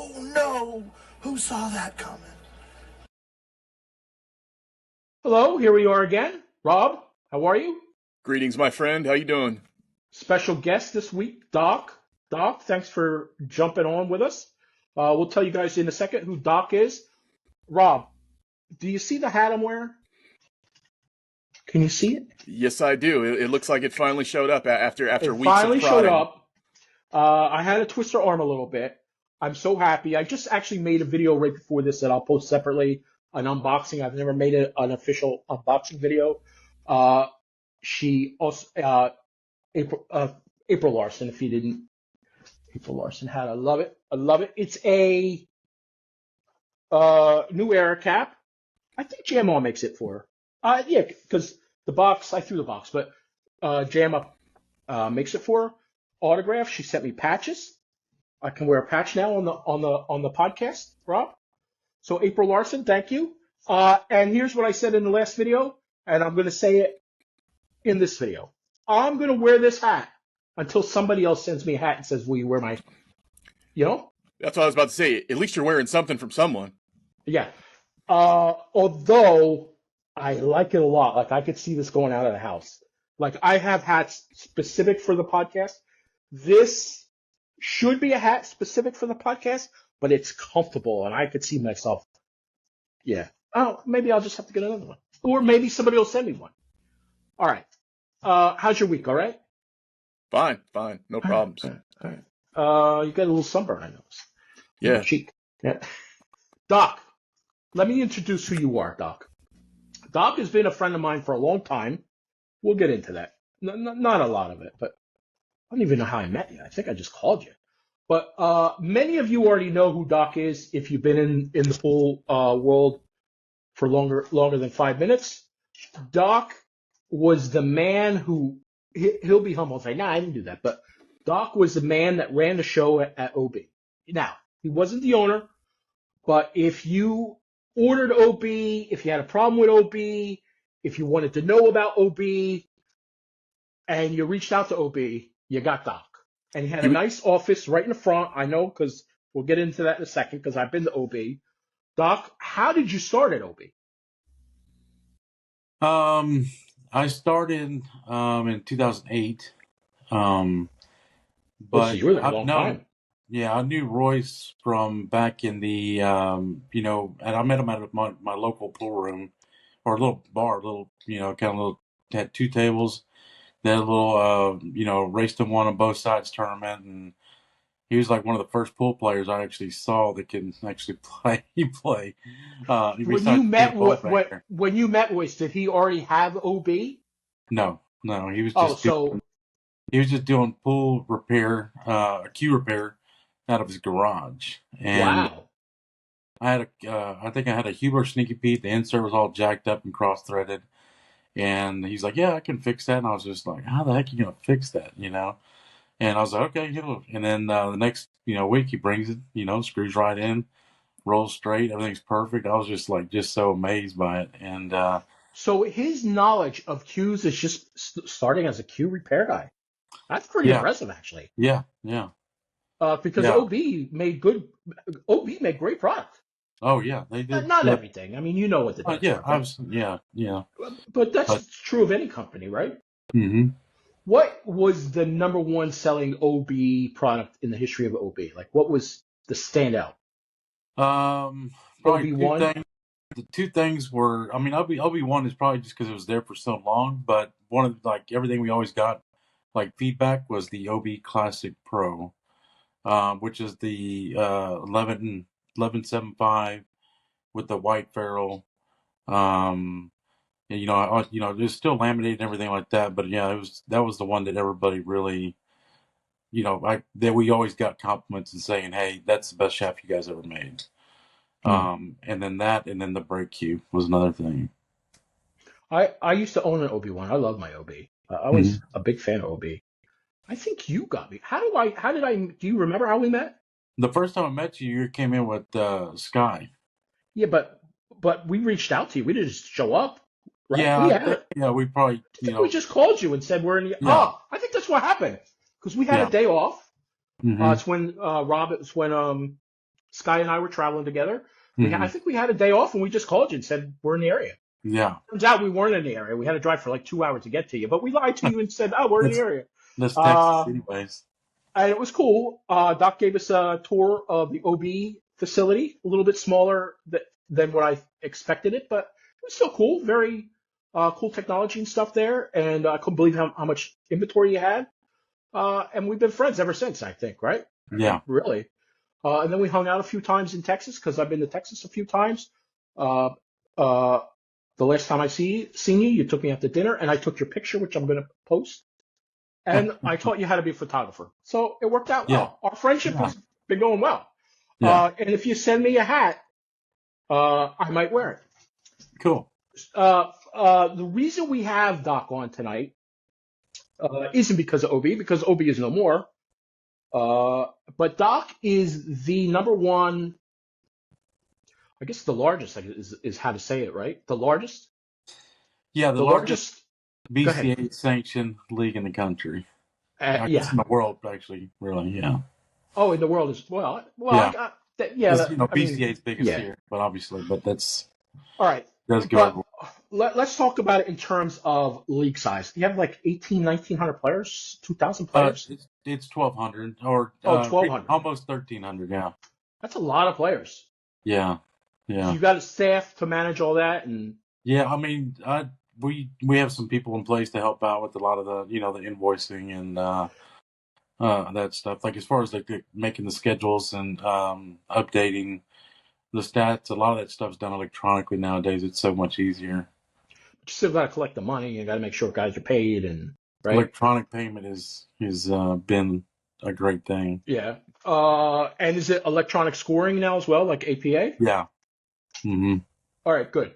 Oh no! Who saw that coming? Hello, here we are again. Rob, how are you? Greetings, my friend. How you doing? Special guest this week, Doc. Doc, thanks for jumping on with us. We'll tell you guys in a second who Doc is. Rob, do you see the hat I'm wearing? Can you see it? Yes, I do. It looks like it finally showed up after It weeks finally of showed prodding. up. I had to twist her arm a little bit. I'm so happy. I just actually made a video right before this that I'll post separately, an unboxing. I've never made an official unboxing video. She also, April Larson, if you didn't, April Larson hat. I love it. I love it. It's a New Era cap. I think JMO makes it for her. Yeah, because the box, I threw the box, but JMO makes it for her. Autograph. She sent me patches. I can wear a patch now on the podcast, Rob. So April Larson, thank you. And here's what I said in the last video, and I'm going to say it in this video. I'm going to wear this hat until somebody else sends me a hat and says, will you wear my, you know? That's what I was about to say. At least you're wearing something from someone. Yeah. Although I like it a lot. Like I could see this going out of the house. Like I have hats specific for the podcast. This should be a hat specific for the podcast, but it's comfortable and I could see myself. Yeah. Oh, maybe I'll just have to get another one. Or maybe somebody will send me one. All right. How's your week? All right? Fine. No problems. All right. You got a little sunburn, I noticed. Yeah. Cheek. Yeah. Doc, let me introduce who you are, Doc. Doc has been a friend of mine for a long time. We'll get into that. Not a lot of it, but I don't even know how I met you. I think I just called you. But many of you already know who Doc is if you've been in the pool world for longer than 5 minutes. Doc was the man who, he'll be humble and say, nah, I didn't do that. But Doc was the man that ran the show at OB. Now, he wasn't the owner, but if you ordered OB, if you had a problem with OB, if you wanted to know about OB, and you reached out to OB, you got Doc. And he had a nice office right in the front. I know because we'll get into that in a second because I've been to OB. Doc, how did you start at OB? I started in 2008. But so you were there a long time. Yeah, I knew Royce from back in the and I met him at my local pool room or a little bar, had two tables. They had a little race to one on both sides tournament, and he was like one of the first pool players I actually saw that can actually play. When you met Royce, did he already have OB? No, he was just he was just doing pool repair, cue repair out of his garage. And wow. I think I had a Huber Sneaky Pete. The insert was all jacked up and cross-threaded. And he's like, yeah, I can fix that. And I was just like, how the heck are you going to fix that, And I was like, okay. And then the next, week he brings it, screws right in, rolls straight. Everything's perfect. I was just so amazed by it. And so his knowledge of cues is just starting as a cue repair guy. That's pretty impressive, actually. Yeah. Because OB made great product. Oh yeah, they did. Not everything. I mean, you know what the yeah. But that's true of any company, right? Mm-hmm. What was the number one selling OB product in the history of OB? Like, what was the standout? Probably OB1. The two things were, I mean, OB1 is probably just because it was there for so long. But one of everything we always got feedback was the OB Classic Pro, which is the 11.75 with the white ferrule. And, it's still laminated and everything like that. But yeah, that was the one that everybody really, that we always got compliments and saying, hey, that's the best shaft you guys ever made. And then the brake cube was another thing. I used to own an OB1. I love my OB. I was a big fan of OB. I think you got me. Do you remember how we met? The first time I met you, you came in with Sky. Yeah, but we reached out to you. We didn't just show up, right? Yeah, we probably, we just called you and said we're in the. Yeah. Oh, I think that's what happened because we had a day off. Mm-hmm. It's when Rob. It was when Sky and I were traveling together. Mhm. I think we had a day off, and we just called you and said we're in the area. Yeah. Turns out we weren't in the area. We had to drive for like 2 hours to get to you, but we lied to you and said, "Oh, we're in the That's area." that's Texas, Uh, anyways. and it was cool. Doc gave us a tour of the OB facility, a little bit smaller than what I expected it, but it was still cool. Very cool technology and stuff there, and I couldn't believe how much inventory you had. And we've been friends ever since, I think, right? Yeah. Really. And then we hung out a few times in Texas because I've been to Texas a few times. Uh, uh, the last time seen you, you took me out to dinner, and I took your picture, which I'm going to post. And I taught you how to be a photographer. So it worked out Yeah. well. Our friendship Yeah. has been going well. Yeah. And if you send me a hat, I might wear it. Cool. The reason we have Doc on tonight isn't because of OB, because OB is no more. But Doc is the number one, I guess the largest is how to say it, right? The largest? Yeah, the The largest Go ahead. BCA sanctioned league in the country. I guess Yeah. in the world, actually, really. Yeah. Oh, in the world as well. Well, Yeah. I got that. Yeah. Because, BCA is biggest yeah. here, but obviously, that's All right. does go But everywhere. let's talk about it in terms of league size. You have like 1,900 players, 2,000 players. It's 1,200 or 1,200. almost 1,300. Yeah. That's a lot of players. Yeah. So Yeah. you've got a staff to manage all that, and Yeah. I mean, we have some people in place to help out with a lot of the the invoicing and that stuff. Like as far as like making the schedules and updating the stats, a lot of that stuff's done electronically nowadays. It's so much easier. you still got to collect the money. You got to make sure guys are paid, and right. Electronic payment is been a great thing. Yeah. And is it electronic scoring now as well, like APA? Yeah. Mm-hmm. All right, good.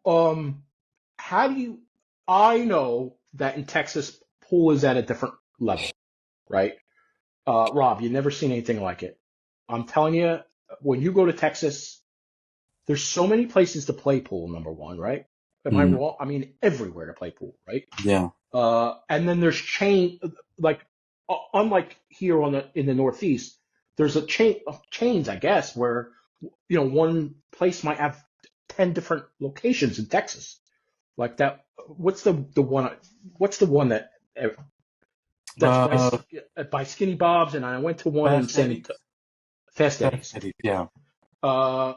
How do you? I know that in Texas, pool is at a different level, right? Rob, you've never seen anything like it. I'm telling you, when you go to Texas, there's so many places to play pool. Number one, right? Am I wrong? I mean, everywhere to play pool, right? Yeah. And then there's like unlike here in the Northeast, there's a chains, I guess, where one place might have 10 different locations in Texas, like that. What's the one? What's the one that's by Skinny Bob's, and I went to one in San Antonio. Fast Eddie's. Yeah.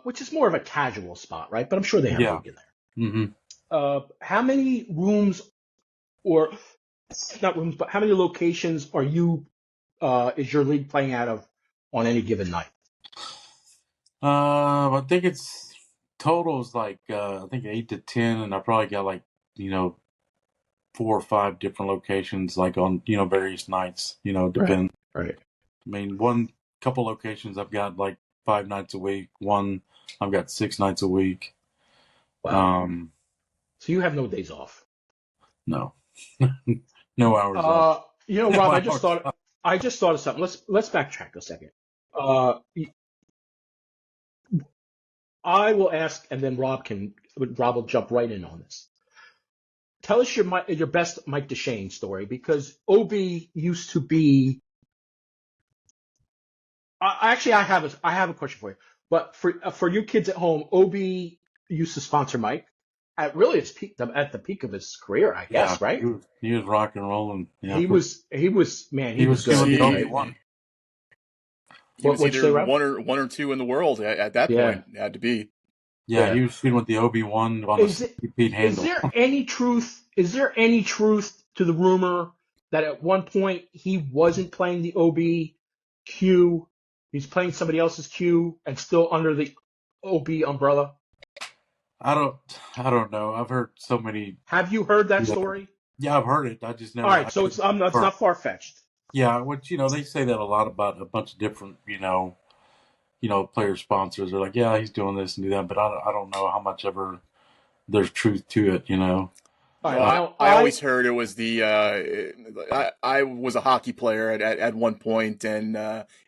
Which is more of a casual spot, right? But I'm sure they have league in there. Mm-hmm. How many rooms, or not rooms, but how many locations are is your league playing out of on any given night? I think it's totals like I think 8 to 10, and I probably got like 4 or 5 different locations, like on various nights. Depend. Right. I mean, one couple locations I've got like 5 nights a week. One I've got 6 nights a week. Wow. So you have no days off. No, no hours off. Rob, I just thought of something. Let's backtrack a second. I will ask, and then Rob will jump right in on this. Tell us your best Mike DeShane story, because OB used to be. Actually, I have a question for you. But for you kids at home, OB used to sponsor Mike at really at the peak of his career, I guess, right? He was rock and rolling. Yeah, he was good. He was either one or two in the world at that point. It had to be. Yeah, he was shooting with the OB1 on the repeat handle. Is there any truth? Is there any truth to the rumor that at one point he wasn't playing the OB Q, he's playing somebody else's Q, and still under the OB umbrella? I don't know. I've heard so many. Have you heard that story? Yeah, I've heard it. I just never. All right, so it's not far fetched. Yeah, which they say that a lot about a bunch of different player sponsors. They're like, yeah, he's doing this and do that, but I don't know how much ever there's truth to it. I always heard it was I was a hockey player at one point, and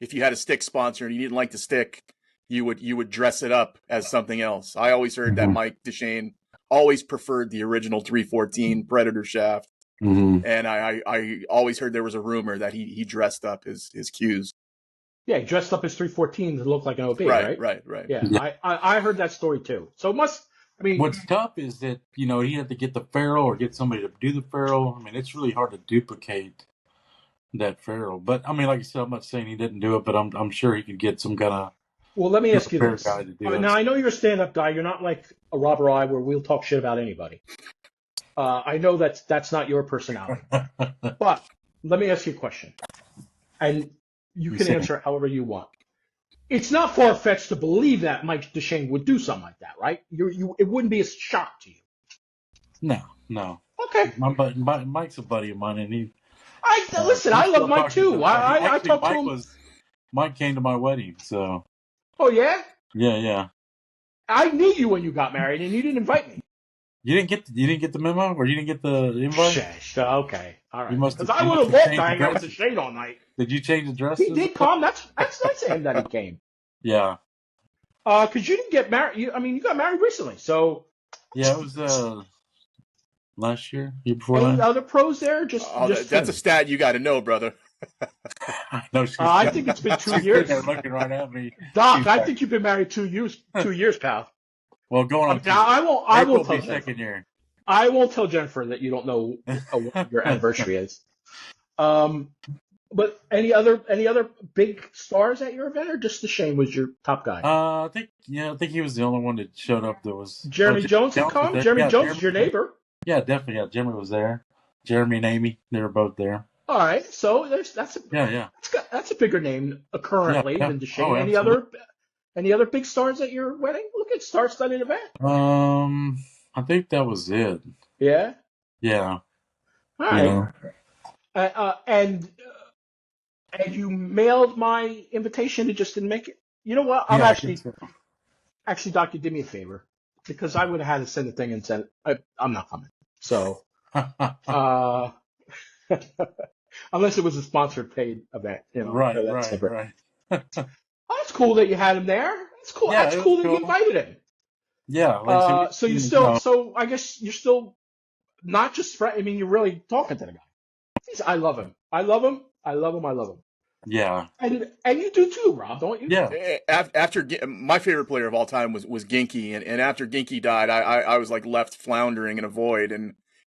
if you had a stick sponsor and you didn't like the stick, you would dress it up as something else. I always heard that Mike DeShane always preferred the original 314 Predator shaft, and I always heard there was a rumor that he dressed up his cues. Yeah, he dressed up as 314 to look like an OB, Right, right? right. Yeah, Yeah. I heard that story too. So it must. I mean, What's tough is that he had to get the ferrule or get somebody to do the ferrule. I mean, it's really hard to duplicate that ferrule. But I mean, like I said, I'm not saying he didn't do it, but I'm sure he could get some kind of well, let me ask you prepared this. guy to do it. Now I know you're a stand-up guy. You're not like a Rob or I, where we'll talk shit about anybody. I know that's not your personality. But let me ask you a question, and you can answer it however you want. It's not far-fetched to believe that Mike Duchesne would do something like that, right? It wouldn't be a shock to you. No. Okay. Mike's a buddy of mine, and listen. I love Mike too. I talked to him. Mike came to my wedding, so. Oh yeah. Yeah. I knew you when you got married, and you didn't invite me. You didn't get the memo, or you didn't get the invite? Okay, all right. Because I you would must have have walked changed hanging the out with the dresses. shade all night. Did you change the dresses? He did come. That's nice of him that he came. Yeah. Because you didn't get married. You got married recently, so. Yeah, it was last year before Any that. other pros there? Just That's a stat you got to know, brother. I know. I think it's been 2 years. They're looking right at me. Doc, I think you've been married 2 years. 2 years, pal. Well, going on. I won't tell April second year. I won't tell Jennifer that you don't know what your anniversary is. But any other big stars at your event, or just Duchesne was your top guy? I think he was the only one that showed up. That was Jeremy Jones had come. Jeremy Jones is your neighbor. Yeah, definitely. Yeah, Jeremy was there. Jeremy and Amy, they were both there. All right, so that's a bigger name currently than Duchesne. Oh, any other big stars at your wedding? Look at star-studded event. I think that was it. Yeah. Yeah. All right. And you mailed my invitation. It just didn't make it. You know what? I'm actually, Doc, you did me a favor, because I would have had to send the thing and send. I'm not coming. So, unless it was a sponsored paid event, Right. Oh, that's cool that you had him there. That's cool. Yeah, that's cool that you cool. invited him. Yeah. So you still, so I guess you're still not just. I mean, you're really talking to the guy. I love him. Yeah. And you do too, Rob, don't you? Yeah. After my favorite player of all time was Ginky, and after Ginky died, I was like left floundering in a void,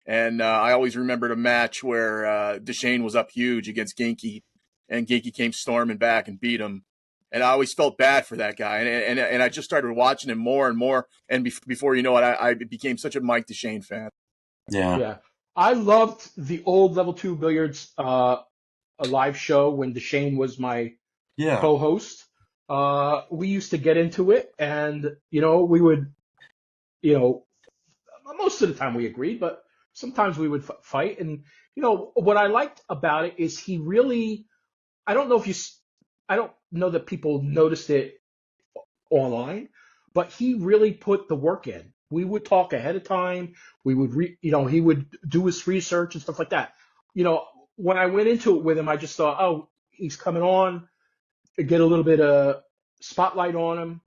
and I always remembered a match where Duchesne was up huge against Ginky, and Ginky came storming back and beat him, and I always felt bad for that guy, and I just started watching him more and more, and before you know it, I became such a Mike Duchesne fan. Yeah. I loved the old Level 2 Billiards a live show when Duchesne was my co-host. We used to get into it, and we would, most of the time we agreed, but sometimes we would fight. And what I liked about it is he really, I don't know that people noticed it online, but he really put the work in. We would talk ahead of time. We would he would do his research and stuff like that. When I went into it with him, I just thought, oh, he's coming on, get a little bit of spotlight on him,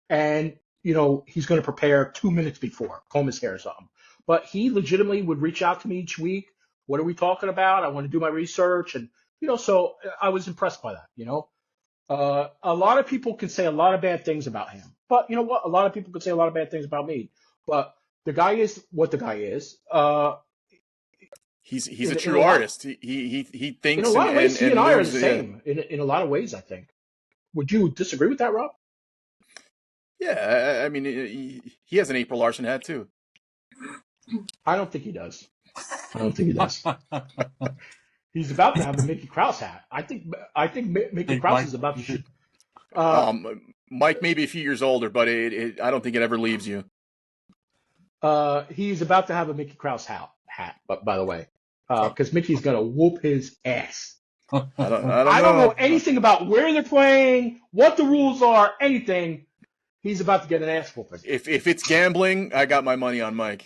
and, he's going to prepare 2 minutes before, comb his hair or something. But he legitimately would reach out to me each week. What are we talking about? I want to do my research. And, so I was impressed by that, A lot of people can say a lot of bad things about him. But you know what? A lot of people could say a lot of bad things about me. But the guy is what the guy is. He's a true artist. He thinks. In a lot of ways, he and I are the moves, same. In a lot of ways, I think. Would you disagree with that, Rob? Yeah, I mean, he has an April Larson hat too. I don't think he does. He's about to have a Mickey Krause hat. I think Mickey Krause is about to shoot. Mike may be a few years older, but I don't think it ever leaves you. He's about to have a Mickey Krause hat. But by the way, because Mickey's gonna whoop his ass. I don't know anything about where they're playing, what the rules are, anything. He's about to get an ass whooping. If it's gambling, I got my money on Mike.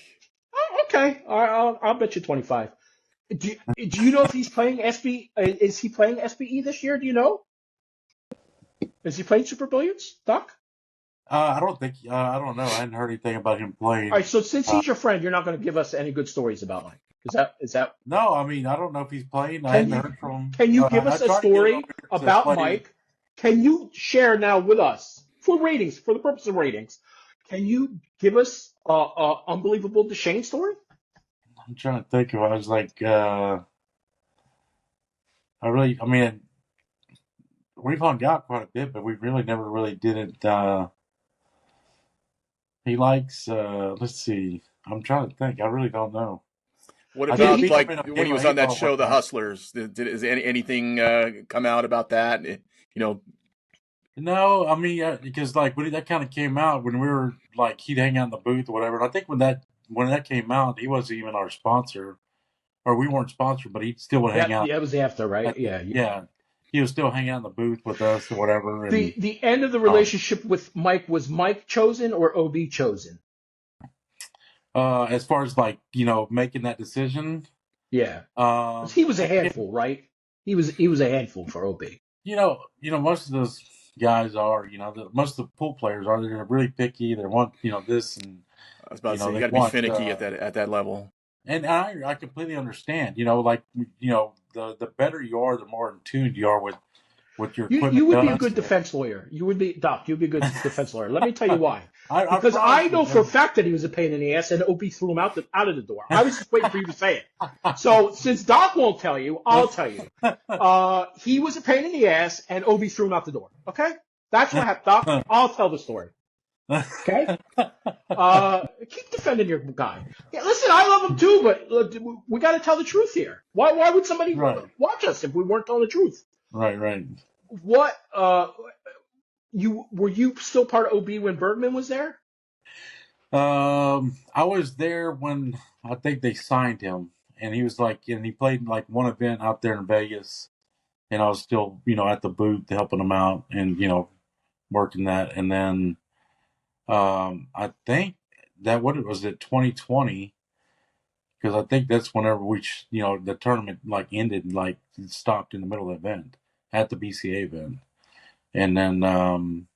Oh, okay, I'll bet you 25. Do you know if he's playing SB? Is he playing SBE this year? Do you know? Is he playing Super Billiards, Doc? I don't know. I hadn't heard anything about him playing. All right, so since he's your friend, you're not going to give us any good stories about Mike. Is that? No, I mean, I don't know if he's playing. I hadn't heard from him. Can you give us a story about Mike Can you share now with us for ratings, for the purpose of ratings? Can you give us a unbelievable DeShane story? I'm trying to think of. I was like, I mean, we've hung out quite a bit, but we really never really did it. He likes. Let's see. I'm trying to think. I really don't know. What I think about he He, jumped like in a when game he of was on that eight-ball one show, The time. Hustlers? Is anything come out about that? No, I mean, because like when that kind of came out when we were like he'd hang out in the booth or whatever. And I think when that came out, he wasn't even our sponsor, or we weren't sponsored, but he still would hang that out. that was after, right? At the, Yeah. yeah, he was still hanging out in the booth with us or whatever. And The end of the um, relationship with Mike, was Mike chosen or OB chosen? as far as like making that decision, Yeah, 'cause he was a I can't. handful, right? He was a handful for OB. Most of those guys are. Most of the pool players are. They're really picky. They want this and I was about to say you they got to be want. finicky at that level. And I completely understand. Like the better you are, the more in tune you are with your You equipment would be a does. good defense lawyer. You would be, Doc. You'd be a good defense lawyer. Let me tell you why. I Because I promise know for a you. fact that he was a pain in the ass, and OB threw him out of the door. I was just waiting for you to say it. So since Doc won't tell you, I'll tell you. He was a pain in the ass, and OB threw him out the door. Okay, that's what happened, Doc. I'll tell the story. Okay. Keep defending your guy. Yeah, listen, I love him too, but we got to tell the truth here. Why would somebody Right, watch us if we weren't telling the truth? right. What were you still part of OB when Bergman was there? I was there when I think they signed him, and he was like, and he played like one event out there in Vegas, and I was still, at the booth helping him out, and working that, and then I think that what it was at 2020, because I think that's whenever the tournament like ended, like it stopped in the middle of the event at the BCA event, and then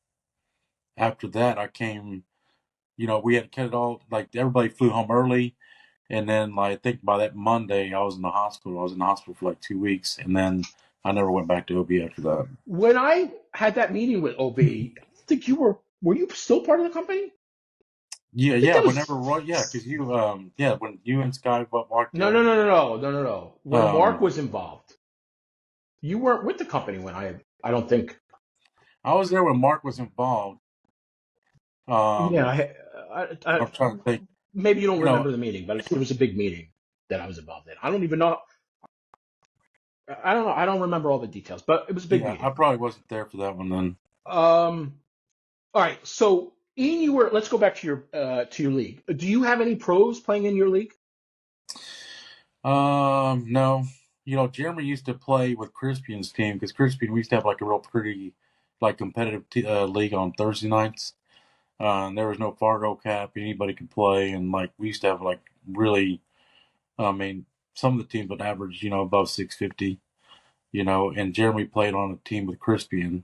after that I came. We had cut it all, like everybody flew home early. And then, like, I think by that Monday, I was in the hospital. I was in the hospital for like 2 weeks. And then I never went back to OB after that. When I had that meeting with OB, I think were you still part of the company? Yeah, I think yeah. that was Because when you and Sky walked no, there. no, no, no, no, no, no, no. When Mark Um, was involved, you weren't with the company when I don't think. I was there when Mark was involved. Yeah, Um, I I'm trying to think. maybe you don't You know, remember the meeting, but it was a big meeting that I was involved in. I don't even know. I don't know. I don't remember all the details, but it was a big yeah, I meeting. probably wasn't there for that one then. All right. So, Ian, let's go back to your league. Do you have any pros playing in your league? No. Jeremy used to play with Crispian's team because Crispian, we used to have like a real pretty, like competitive league on Thursday nights. And there was no Fargo cap. Anybody could play. And like, we used to have like really, I mean, some of the teams would average, above 650, and Jeremy played on a team with Crispian.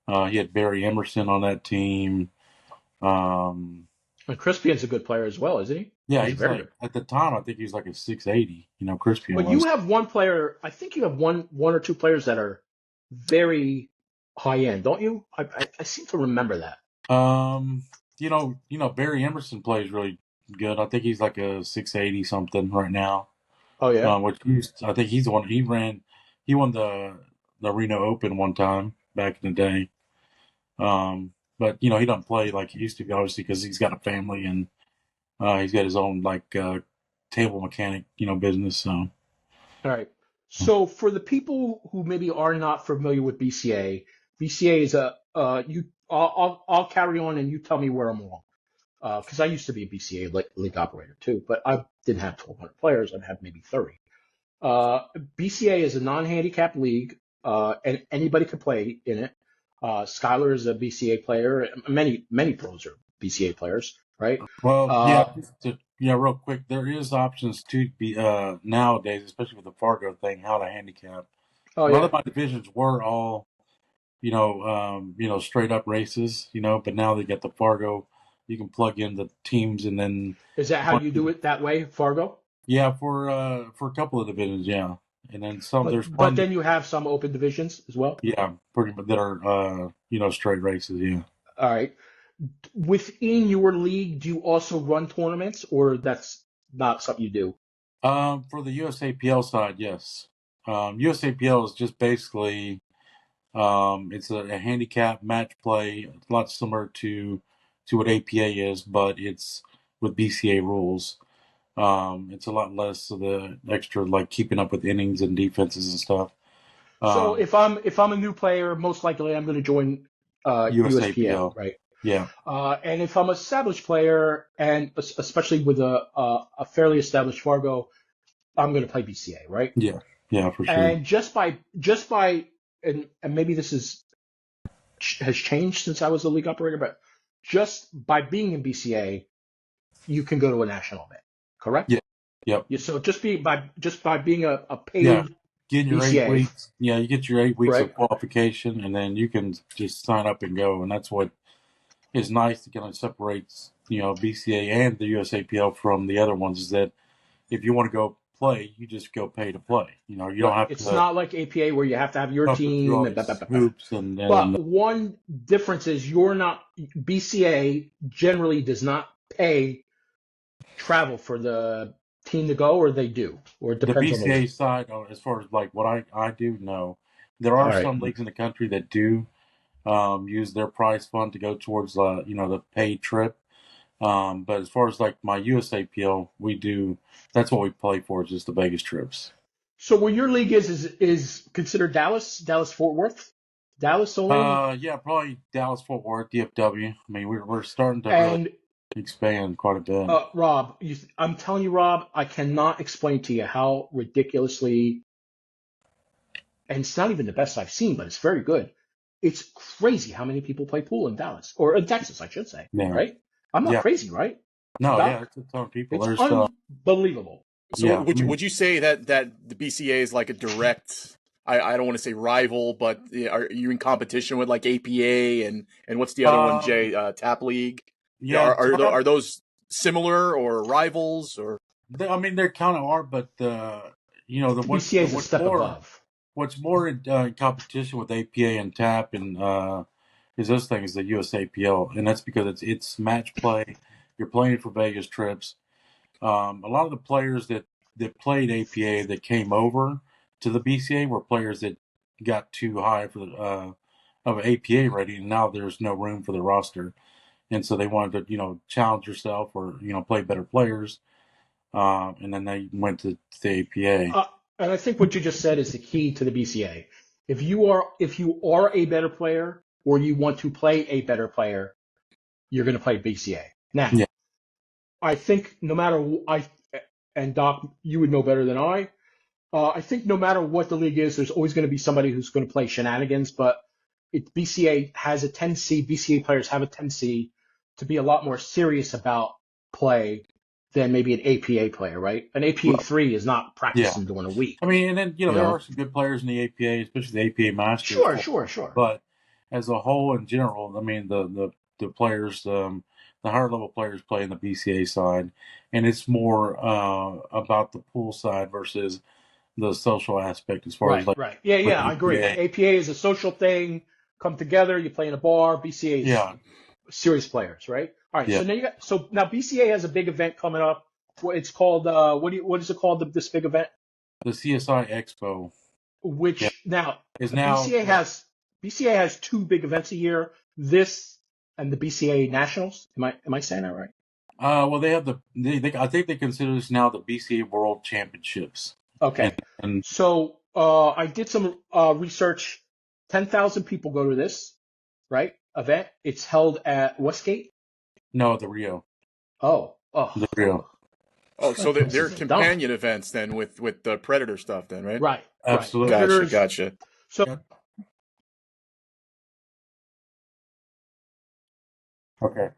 He had Barry Emerson on that team. Um, And Crispian's a good player as well, isn't he? yeah, He's he's very like, good. at the time, I think he was like a 680, Crispian But you was. have one player. I think you have one or two players that are very high end, don't you? I seem to remember that. Um, Barry Emerson plays really good. I think he's like a 680 something right now. Oh yeah. I think he's the one he won the Reno Open one time back in the day. But he doesn't play like he used to be, obviously, because he's got a family and he's got his own like table mechanic, business. So All right. So for the people who maybe are not familiar with BCA, BCA is you. I'll carry on and you tell me where I'm wrong. Because I used to be a BCA league operator too, but I didn't have 1,200 players. I'd have maybe 30. BCA is a non-handicap league, and anybody can play in it. Skylar is a BCA player. Many pros are BCA players, right? well, Uh, real quick, there is options to be nowadays, especially with the Fargo thing, how to handicap. oh A lot yeah. of my divisions were all straight up races, but now they got the Fargo. You can plug in the teams and then Is that how you do it that way, Fargo? yeah, for a couple of divisions, yeah. and then some. There's But one. then you have some open divisions as well. Yeah, pretty much that are straight races. Yeah. All right. Within your league, do you also run tournaments, or that's not something you do? For the USAPL side, yes. USAPL is just basically it's a handicap match play, a lot similar to what APA is, but it's with BCA rules. It's a lot less of the extra like keeping up with innings and defenses and stuff. So if I'm a new player, most likely I'm going to join USPL, USAPL, right? yeah, And if I'm an established player, and especially with a fairly established Fargo, I'm going to play BCA, right? yeah, for sure. And just by and maybe this has changed since I was a league operator, but just by being in BCA, you can go to a national event, correct? Yeah, yep, Yeah, so just by being a yeah. paid Getting your BCA, 8 weeks, yeah, you get your 8 weeks right? of qualification, and then you can just sign up and go, and that's what is nice to kind of separates BCA and the USAPL from the other ones is that if you want to go play, you just go pay to play. You don't Right. have It's to not like APA where you have to have your go through all team and blah, blah, these blah, blah. hoops and But one difference is you're not BCA generally does not pay travel for the team to go, or they do, or it the depends on the BCA league. side, as far as like what I do know, there All are right. some leagues in the country that do use their prize fund to go towards the paid trip. But as far as like my USAPL, we do. That's what we play for, is just the Vegas trips. So where your league is considered Dallas Fort Worth, Dallas only, Yeah, probably Dallas Fort Worth, DFW. I mean, we're starting to really and expand quite a bit. Rob, I'm telling you, Rob, I cannot explain to you how ridiculously, and it's not even the best I've seen, but it's very good. It's crazy how many people play pool in Dallas, or in Texas, I should say, Yeah, right? I'm not yeah. crazy, right, No, yeah, Doc? it's a ton of people. It's There's unbelievable. So yeah, would I you, mean, would you say that the BCA is like a direct? I don't want to say rival, but are you in competition with like APA and what's the other one? um, Jay, Tap League. yeah, Are those similar or rivals or? I mean, they're kind of are, but the BCA is a step above. what's more in competition with APA and TAP and is those things the USAPL, and that's because it's match play. You're playing for Vegas trips. A lot of the players that played APA that came over to the BCA were players that got too high for the of APA rating, and now there's no room for the roster, and so they wanted to challenge yourself or play better players, and then they went to the APA. And I think what you just said is the key to the BCA. If you are a better player, or you want to play a better player, you're going to play BCA. Now, Yeah, I think no matter and Doc, you would know better than I. I think no matter what the league is, there's always going to be somebody who's going to play shenanigans. But BCA has a tendency. BCA players have a tendency to be a lot more serious about play than maybe an APA player, right? An APA 3 is not yeah. practicing during a week. I mean, and then You there know? are some good players in the APA, especially the APA Masters. Sure. But as a whole, in general, I mean, the players, the higher level players play in the BCA side, and it's more about the pool side versus the social aspect as far as like Right. Yeah, I agree. APA. APA is a social thing. Come together, you play in a bar. BCA is Yeah, serious players, right? All right. yeah. So now BCA has a big event coming up. It's called what is it called? This big event, The CSI Expo, yeah, which now is now BCA has two big events a year. This and the BCA Nationals. Am I saying that right? well, they have I think they consider this now the BCA World Championships. Okay. And So I did some research. 10,000 people go to this, right? Event. It's held at Westgate. no, the Rio. The Rio. Oh, so This they're is dumb. companion events then with the Predator stuff then, right? Right. Absolutely. Predators. Gotcha. So Okay.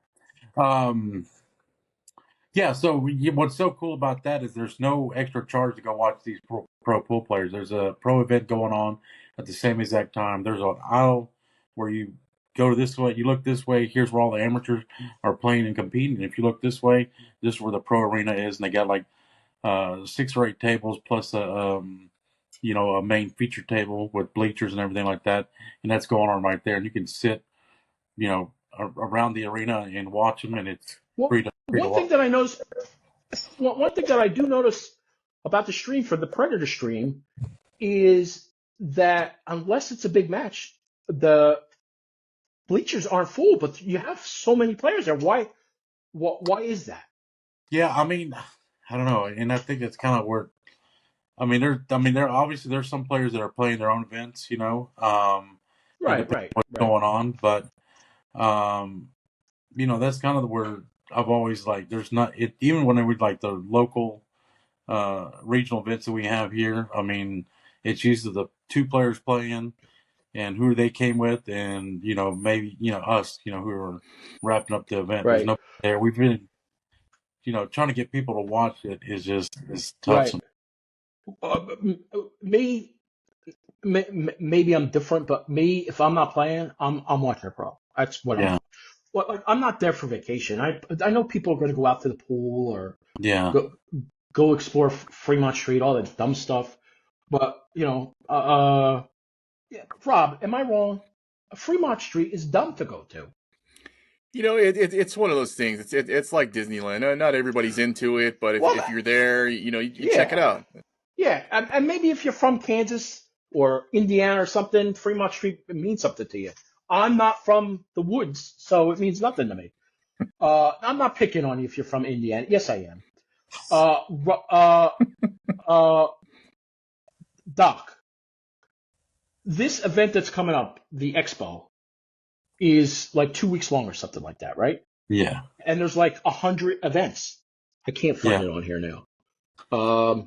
Yeah, so what's so cool about that is there's no extra charge to go watch these pro pool players. There's a pro event going on at the same exact time. There's an aisle where you go this way, you look this way, here's where all the amateurs are playing and competing. And if you look this way, this is where the pro arena is, and they got like 6 or 8 tables plus a main feature table with bleachers and everything like that, and that's going on right there. And you can sit, around the arena and watch them, and it's Well, free to one thing watch. that I noticed, one thing that I do notice about the stream for the Predator stream is that unless it's a big match, the bleachers aren't full, but you have so many players there. Why is that? Yeah, I mean, I don't know, and I think it's kind of where. There obviously there's some players that are playing their own events, and Right, depending right, on what's right. going on, but um, that's kind of where I've always like. There's not it even when we like the local regional events that we have here. I mean, it's usually the two players playing and who they came with, and maybe us, who are wrapping up the event. There's Right, no there. We've been trying to get people to watch it is tough. right. M- me, maybe I'm different, but me, if I'm not playing, I'm watching a pro. That's what I'm. Yeah, Well, like, I'm not there for vacation. I know people are going to go out to the pool or yeah. go explore Fremont Street, all that dumb stuff. But yeah, Rob, am I wrong? Fremont Street is dumb to go to. It's one of those things. It's like Disneyland. Not everybody's into it, but if Well, if you're there, you check it yeah, out. yeah, and maybe if you're from Kansas or Indiana or something, Fremont Street means something to you. I'm not from the woods, so it means nothing to me. I'm not picking on you if you're from Indiana. Yes, I am. Uh, Doc, this event that's coming up, the expo, is like 2 weeks long or something like that, right? Yeah. And there's like 100 events. I can't find Yeah. it on here now.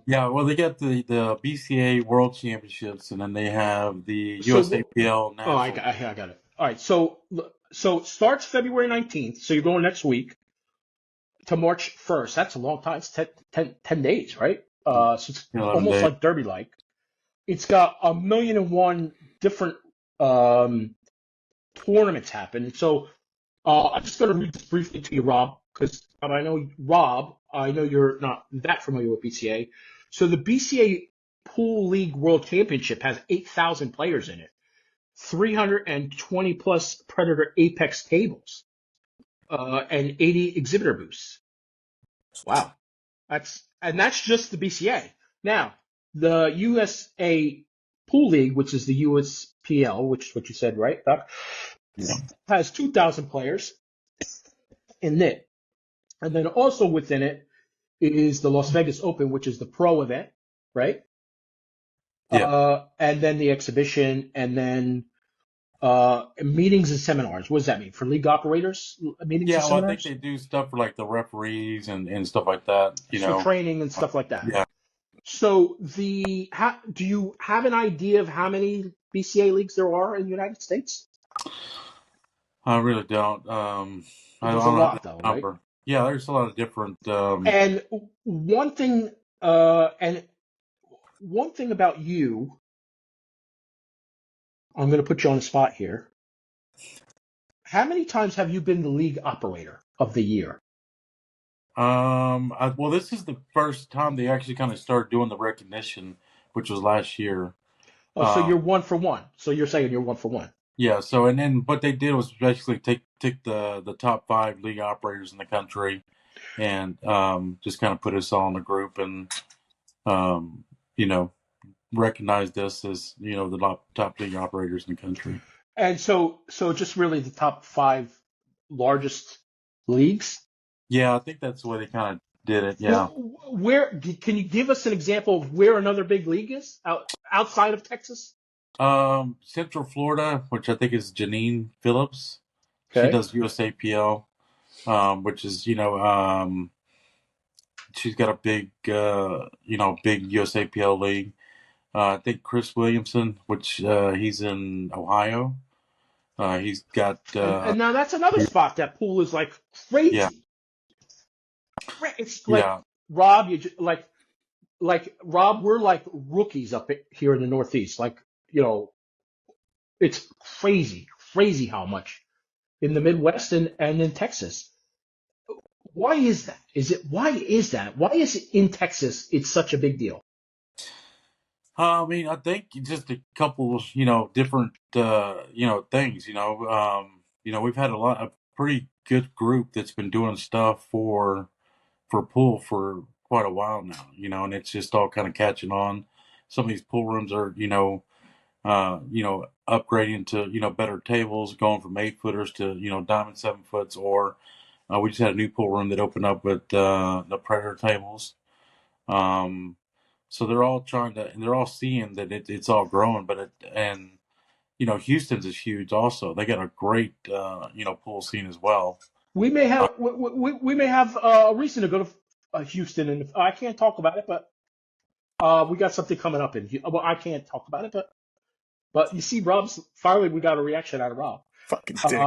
Yeah, well, they got the BCA World Championships, and then they have the So, USAPL oh, I National. got it. All right. So it starts February 19th. So you're going next week to March 1st. That's a long time. It's 10 days, right? So it's 11 almost days. like Derby like. It's got 1,000,001 different tournaments happen. So I'm just going to read this briefly to you, Rob, because I know you're not that familiar with BCA. So the BCA Pool League World Championship has 8,000 players in it, 320 plus Predator Apex tables, and 80 exhibitor booths. Wow, that's just the BCA. Now the USA Pool League, which is the USPL, which is what you said, right, Doc? Yeah. Has 2,000 players in it. And then also within it is the Las Vegas Open, which is the pro event, right? Yeah. And then the exhibition, and then meetings and seminars. What does that mean for league operators? Meetings and Yeah, well, I think seminars? they do stuff for like the referees and stuff like that, So training and stuff like that. Yeah, So do you have an idea of how many BCA leagues there are in the United States? I really don't. I There's a don't have lot, the though, right? number. Yeah, there's a lot of different. And one thing, and one thing about you, I'm going to put you on the spot here. How many times have you been the league operator of the year? Well, this is the first time they actually kind of started doing the recognition, which was last year. Oh, so you're 1 for 1. So you're saying you're 1 for 1. Yeah. So, and then what they did was basically take the top 5 league operators in the country, and just kind of put us all in a group, and um, you know, recognized us as the top league operators in the country. And so just really the top 5 largest leagues. Yeah, I think that's the way they kind of did it. Yeah. Where can you give us an example of where another big league is outside of Texas? Central Florida, which I think is Janine Phillips. She Okay. does USAPL, which is she's got a big big USAPL league. I think Chris Williamson, which he's in Ohio. He's got And now that's another spot that pool is like crazy. Yeah. It's like Yeah. Rob, like Rob, we're like rookies up here in the Northeast. Like, it's crazy how much in the Midwest and in Texas. Why is that? Why is it in Texas? It's such a big deal. I mean, I think just a couple, different, things. We've had a pretty good group that's been doing stuff for pool for quite a while now. And it's just all kind of catching on. Some of these pool rooms are, upgrading to better tables, going from 8-footers to diamond 7-foots, or we just had a new pool room that opened up with the Predator tables. So they're all they're all seeing that it's all growing, and Houston's is huge also. They got a great pool scene as well. We may have we may have a reason to go to Houston, and I can't talk about it, but we got something coming up well, I can't talk about it, but you see, finally we got a reaction out of Rob. Fucking dick.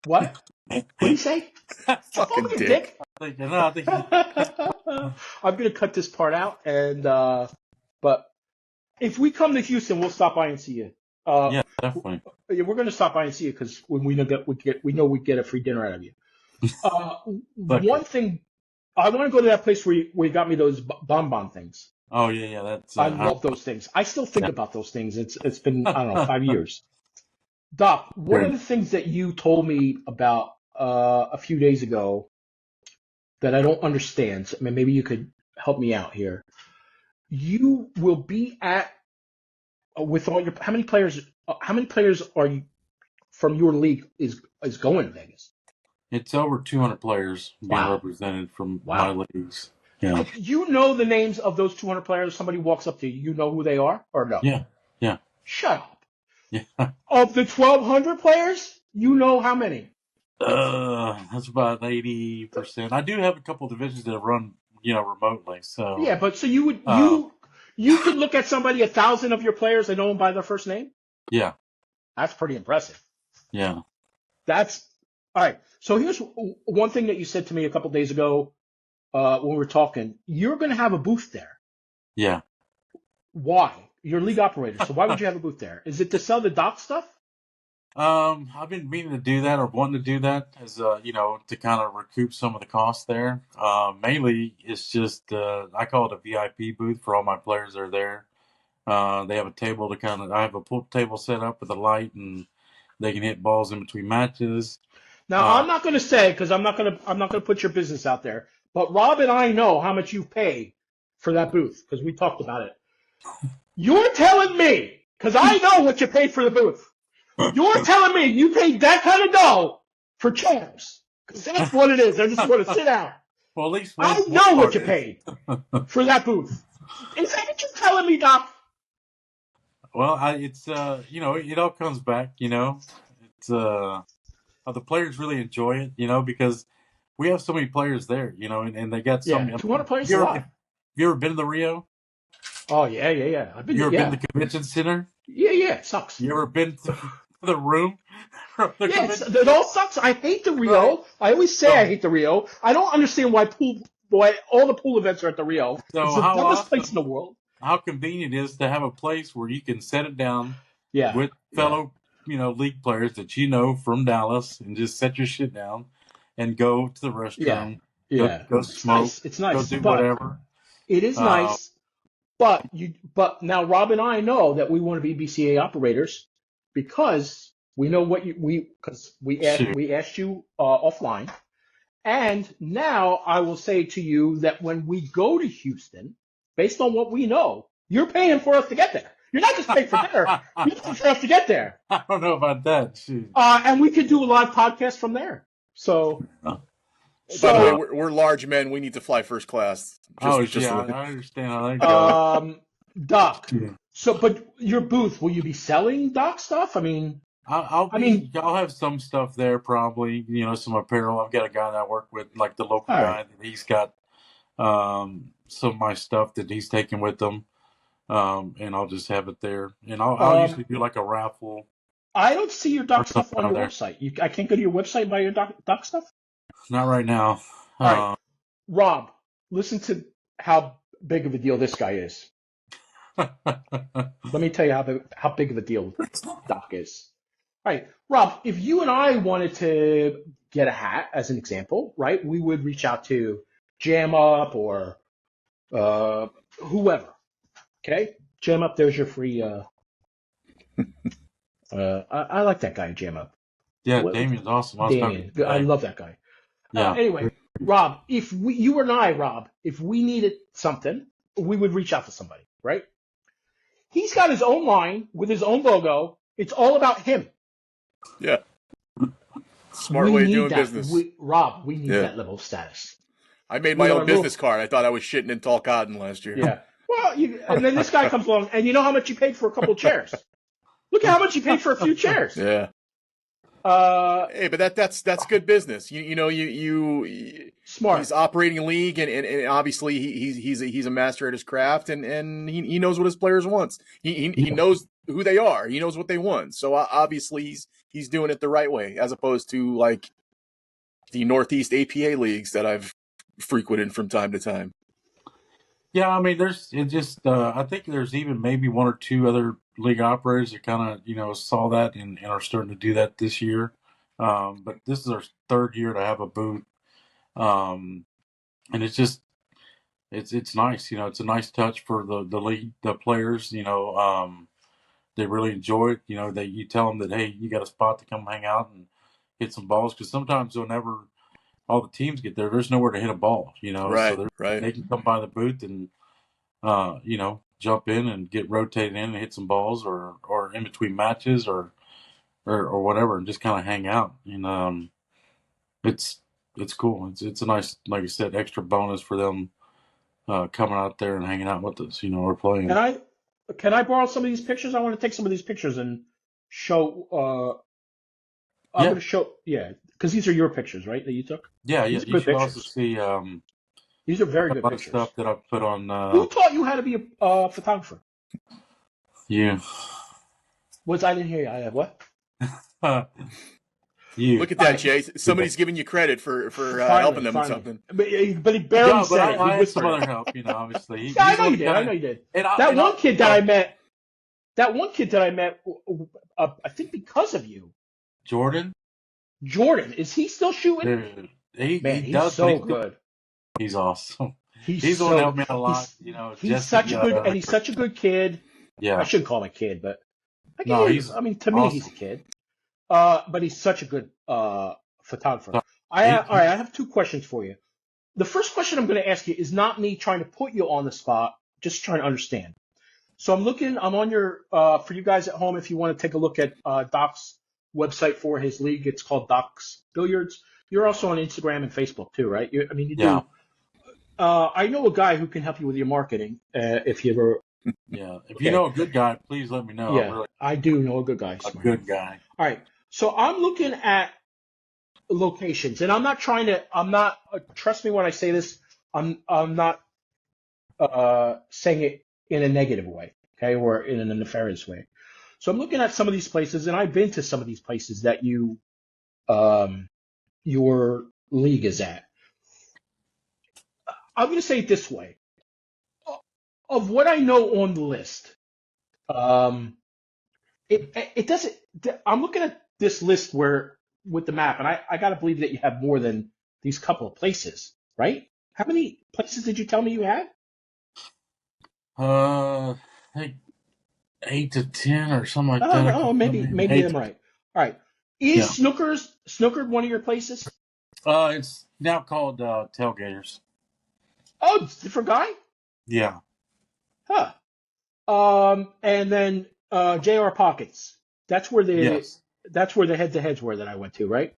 What? What did he say? Fucking Fucking dick. I think I'm gonna cut this part out, and but if we come to Houston, we'll stop by and see you. yeah, definitely. Yeah, we're gonna stop by and see you because when we know we get a free dinner out of you. One thing, I want to go to that place where you got me those bonbon things. Oh yeah, that's. I love those things. I still think about those things. It's been, I don't know, 5 years. Doc, one of the things that you told me about a few days ago that I don't understand, so maybe you could help me out here. You will be at with all your how many players are you from your league is going to Vegas? It's over 200 players being represented from my leagues. Yeah. You know the names of those 200 players. Somebody walks up to you. You know who they are, or no? Yeah. Shut up. Yeah. Of the 1,200 players, you know how many? That's about 80%. I do have a couple of divisions that run, remotely. So yeah, but so you would you could look at somebody 1,000 of your players and know them by their first name. Yeah. That's pretty impressive. Yeah. That's all right. So here's one thing that you said to me a couple of days ago when we were talking. You're going to have a booth there. Yeah. Why? You're a league operator, so why would you have a booth there? Is it to sell the dock stuff? I've been meaning to do that or wanting to do that as to kind of recoup some of the costs there. Mainly it's just I call it a VIP booth for all my players that are there. They have a table I have a pool table set up with a light, and they can hit balls in between matches. Now I'm not going to say because I'm not going to put your business out there, but Rob and I know how much you pay for that booth because we talked about it. You're telling me because I know what you paid for the booth. You're telling me you paid that kind of dough for chairs because that's what it is. They're just going to sit out. Well, at least I know what you paid for that booth. Is that what you're telling me, Doc? Well, it's it all comes back. It's the players really enjoy it. Because we have so many players there. And they got some 200 players. Have you ever been to the Rio? Oh yeah. I've been. You ever been to the convention center? Yeah. It sucks. You ever been to the room? It all sucks. I hate the Rio. Right. I always say I hate the Rio. I don't understand why all the pool events are at the Rio. So it's the dumbest place in the world. How convenient it is to have a place where you can set it down with fellow, league players that from Dallas and just set your shit down and go to the restroom. Go smoke. It's nice. Go do whatever. It is nice. But now Rob and I know that we want to be BCA operators because we know what we asked you offline, and now I will say to you that when we go to Houston, based on what we know, you're paying for us to get there. You're not just paying for dinner; you're paying for us to get there. I don't know about that. Shoot. And we could do a live podcast from there. So. By the way, we're large men. We need to fly first class. I understand how that goes. Doc. Yeah. So, but your booth, will you be selling Doc stuff? I mean, I'll have some stuff there probably. Some apparel. I've got a guy that I work with, like the local guy. That he's got some of my stuff that he's taking with him, and I'll just have it there. And I'll usually do like a raffle. I don't see your Doc stuff on your website. I can't go to your website and buy your Doc stuff. Not right now. All right. Rob, listen to how big of a deal this guy is. Let me tell you how big of a deal Doc is. All right, Rob, if you and I wanted to get a hat, as an example, right, we would reach out to Jam Up or whoever, okay? Jam Up, there's your free. I like that guy, Jam Up. Yeah, Damien's awesome. Damien, I love that guy. Yeah. Anyway, Rob, if you and I, Rob, if we needed something, we would reach out to somebody, right? He's got his own line with his own logo. It's all about him. Yeah. Smart way of doing business. Rob, we need that level of status. I made my own business card. I thought I was shitting in tall cotton last year. Yeah. Well, and then this guy comes along, and you know how much he paid for a couple chairs? Look at how much he paid for a few chairs. Yeah. Hey, but that's good business. You smart. He's operating a league, and obviously he's a master at his craft, and he knows what his players wants. He knows who they are. He knows what they want. So obviously he's doing it the right way, as opposed to like the Northeast APA leagues that I've frequented from time to time. Yeah, I mean, I think there's even maybe one or two other league operators that kind of, saw that and are starting to do that this year. But this is our third year to have a booth. And it's just, it's nice, it's a nice touch for the league, the players, they really enjoy it. You tell them that, hey, you got a spot to come hang out and hit some balls. Cause sometimes whenever all the teams get there, there's nowhere to hit a ball, Right, so right. They can come by the booth and, jump in and get rotated in and hit some balls or in between matches or whatever and just kind of hang out. And, it's cool. It's a nice, like I said, extra bonus for them, coming out there and hanging out with us, we're playing. Can I borrow some of these pictures? I want to take some of these pictures and show, I'm going to show, because these are your pictures, right, that you took? Yeah, these you should also see these are very good a lot pictures. of stuff that I've put on. Who taught you how to be a photographer? You. I didn't hear you. I have what? You. Look at that, Jay. Somebody's giving you credit for helping them with something. But he barely said it. I had some other help, obviously. I know you did. That one kid that I met, I think because of you. Jordan, is he still shooting? Dude, he's does, so good. He's awesome. He's going to help me a lot. He's such a good kid. Yeah, I shouldn't call him a kid, but to awesome. me, he's a kid. But he's such a good photographer. All right, I have two questions for you. The first question I'm going to ask you is not me trying to put you on the spot, just trying to understand. So I'm on your, for you guys at home, if you want to take a look at Doc's website for his league, it's called Doc's Billiards. You're also on Instagram and Facebook too, right? You do. I know a guy who can help you with your marketing if you ever. Yeah, if you know a good guy, please let me know. Yeah, I do know a good guy. Good guy. All right, so I'm looking at locations, and I'm not. Trust me when I say this. I'm not saying it in a negative way, okay, or in a nefarious way. So I'm looking at some of these places, and I've been to some of these places that your league is at. I'm going to say it this way. Of what I know on the list, it doesn't. I'm looking at this list with the map, and I got to believe that you have more than these couple of places, right? How many places did you tell me you had? I think 8 to 10 or something like that. Oh, maybe I'm right. All right. Is Snookered one of your places? It's now called Tailgaters. Oh, different guy? Yeah. Huh. And then JR Pockets. That's where the head-to-heads were that I went to, right?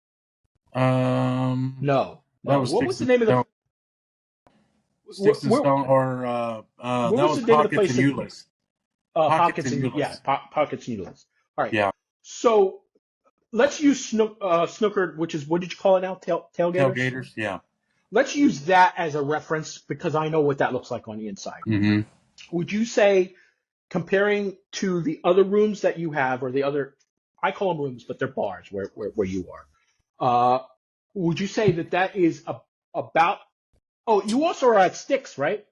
No. What was the name of the? Sticks and Stone, or that was Pockets and Euless. Pockets and Euless. Pockets and Euless. All right. Yeah. So let's use Snookered, which is, what did you call it now? Tailgaters? Tailgaters, yeah. Let's use that as a reference because I know what that looks like on the inside. Mm-hmm. Would you say, comparing to the other rooms that you have, or the other, I call them rooms, but they're bars where you are, would you say that is about, oh, you also are at Sticks, right?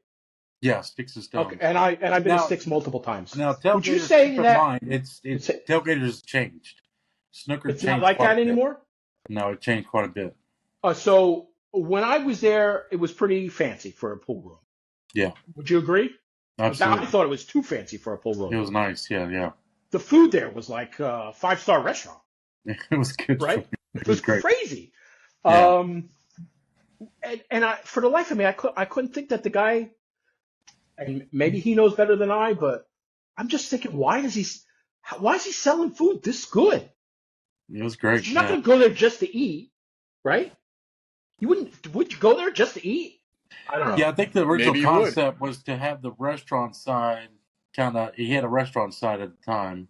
Yeah, Sticks and Stones. Okay, and I've been to Sticks multiple times. Now, Tailgaters, would you say that Tailgaters has changed? Snooker it's not like that anymore? No, it changed quite a bit. So when I was there, it was pretty fancy for a pool room. Yeah. Would you agree? Absolutely. I thought it was too fancy for a pool room. It was nice. Yeah. The food there was like a 5-star restaurant. It was good. Right? It was great. Crazy. Yeah. And for the life of me, I couldn't think that the guy, and maybe he knows better than I, but I'm just thinking, why is he selling food this good? It was great. You're not going to go there just to eat, right? Would you go there just to eat? I don't know. Yeah, I think the original Maybe you concept was to have the restaurant side he had a restaurant side at the time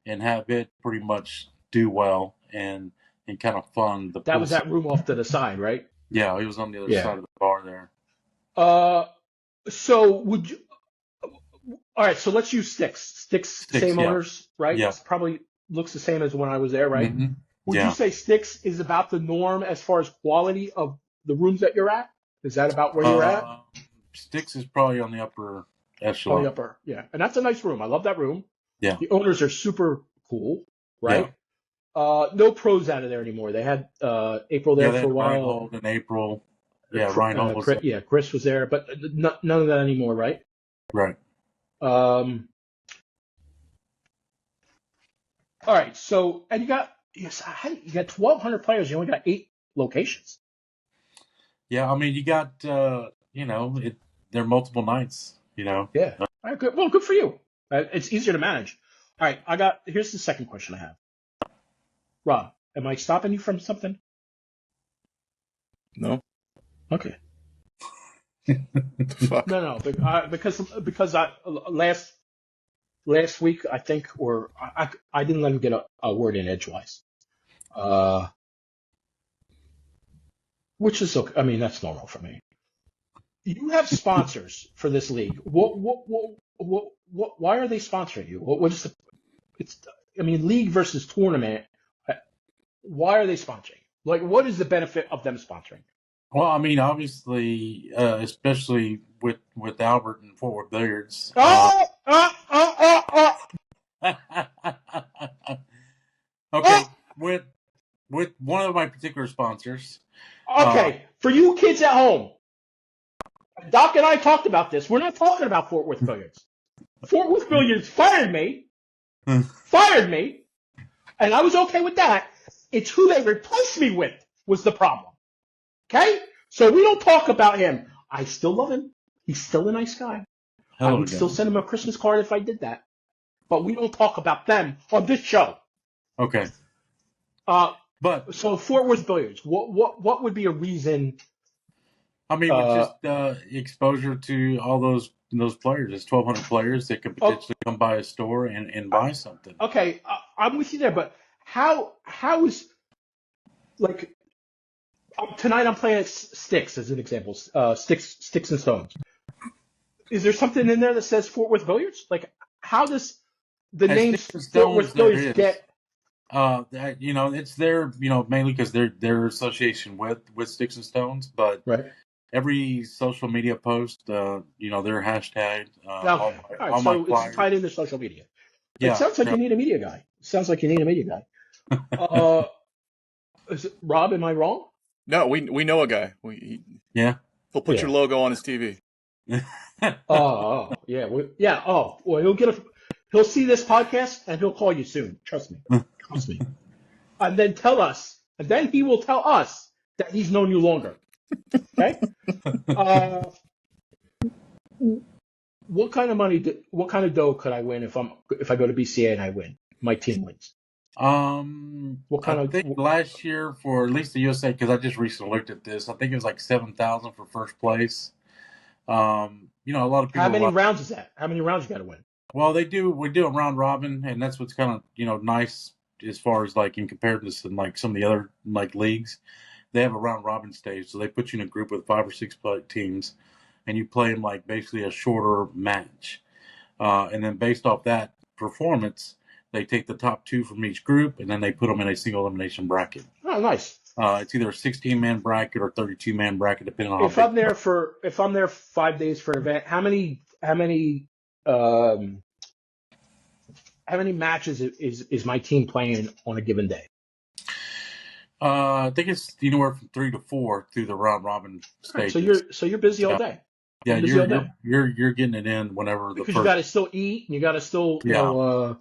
and have it pretty much do well and kind of fund the That pool was that side. room off to the side, right? Yeah, it was on the other Yeah. side of the bar there. So would you? All right, so let's use Sticks. Sticks, same yeah. owners, right? Yeah. It's probably looks the same as when I was there, right? Mhm. Would Yeah. you say Sticks is about the norm as far as quality of the rooms that you're at? Is that about where you're at? Sticks is probably on the upper Oh, echelon. the upper, yeah. And that's a nice room. I love that room. Yeah. The owners are super cool, right? No pros out of there anymore. They had April there they for a had while. Reinhold in April. Yeah, Reinhold was Chris was there, but none of that anymore, right? right. All right, so and you got 1,200 players. You only got 8 locations. Yeah, I mean you got they're multiple nights. Yeah. All right, good. Well, good for you. It's easier to manage. All right, here's the second question I have. Rob, am I stopping you from something? No. Okay. Fuck. No, because last week I think, or I didn't let him get a word in edgewise. Which is okay. I mean, that's normal for me. You have sponsors for this league. Why are they sponsoring you? What is league versus tournament. Why are they sponsoring? Like, what is the benefit of them sponsoring? Well, I mean, obviously, especially with Albert and Fort Worth Billiards. Okay, with one of my particular sponsors. Okay, for you kids at home, Doc and I talked about this. We're not talking about Fort Worth Billiards. Fort Worth Billiards fired me, and I was okay with that. It's who they replaced me with was the problem. Okay? So we don't talk about him. I still love him. He's still a nice guy. I would still send him a Christmas card if I did that. But we don't talk about them on this show. Okay. So Fort Worth Billiards, what would be a reason? I mean, just exposure to all those players. There's 1,200 players that could potentially come by a store and buy something. Okay, I'm with you there, but how is, like, tonight I'm playing Sticks as an example. Sticks and Stones. Is there something in there that says Fort Worth Billiards? Like, how does the name Fort Worth Billiards get? It's their, mainly because their association with Sticks and Stones, but every social media post, their hashtag. All right, so it's tied into social media. It sounds like you need a media guy. Rob, am I wrong? No, we know a guy. He'll put your logo on his TV. Well, he'll see this podcast and he'll call you soon. Trust me. And then he will tell us that he's known you longer. Okay? What kind of dough could I win if I go to BCA and I win? My team wins. I think last year for at least the USA, because I just recently looked at this, I think it was like 7,000 for first place. A lot of people. How many rounds is that? How many rounds you got to win? Well, we do a round robin, and that's what's kind of nice as far as like in comparison to like some of the other like leagues. They have a round robin stage, so they put you in a group with 5 or 6 teams, and you play in like basically a shorter match, and then based off that performance, they take the top 2 from each group, and then they put them in a single elimination bracket. Oh, nice. It's either a 16-man bracket or 32-man bracket, depending on. If I'm there 5 days for an event, how many matches is my team playing on a given day? I think it's anywhere from 3 to 4 through the round robin stage. Right, so you're busy all day. Yeah, Does he all day? you're getting it in whenever the Because you first. got to still eat and you got to still, Yeah. I don't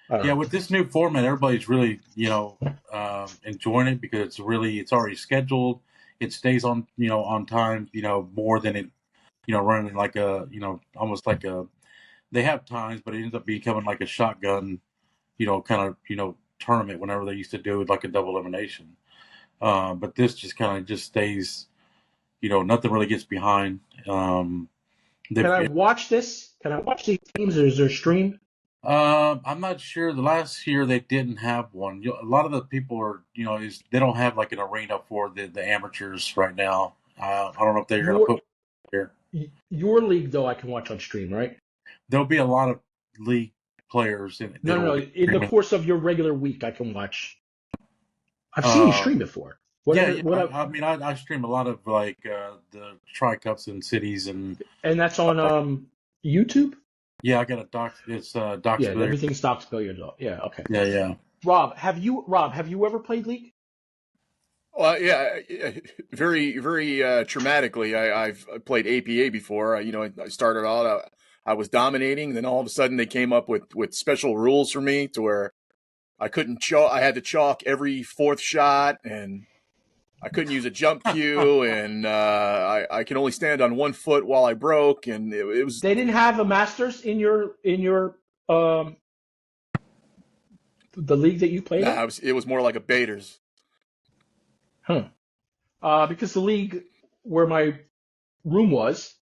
Yeah, know. with this new format, everybody's really, enjoying it because it's already scheduled. It stays on, on time, more than it, running like almost like they have times, but it ends up becoming like a shotgun, kind of, tournament whenever they used to do it like a double elimination. But this just kind of just stays, nothing really gets behind. Can I watch this? Can I watch these games, or is there a stream? I'm not sure. The last year they didn't have one. A lot of the people are, they don't have like an arena for the amateurs right now. I don't know if they're going to Your put here. your league though, I can watch on stream, right? There'll be a lot of league players in No, that'll no, no. be In the streaming. course of your regular week, I can watch. I've seen you stream before. Yeah. I mean, I stream a lot of like the Tri Cups in cities and that's on YouTube. yeah, I got a doc. It's Doc's Yeah, Billiards. everything's Doc's Billiards. Yeah, okay. Yeah. Rob, have you ever played League? Well, yeah, very, very traumatically. I've played APA before. I started out, I was dominating. Then all of a sudden, they came up with special rules for me to where I couldn't chalk. I had to chalk every fourth shot, and I couldn't use a jump cue, and I could only stand on 1 foot while I broke, and it was. They didn't have a Masters in your the league that you played in? Nah, it was more like a Baiters. Huh. Because the league where my room was,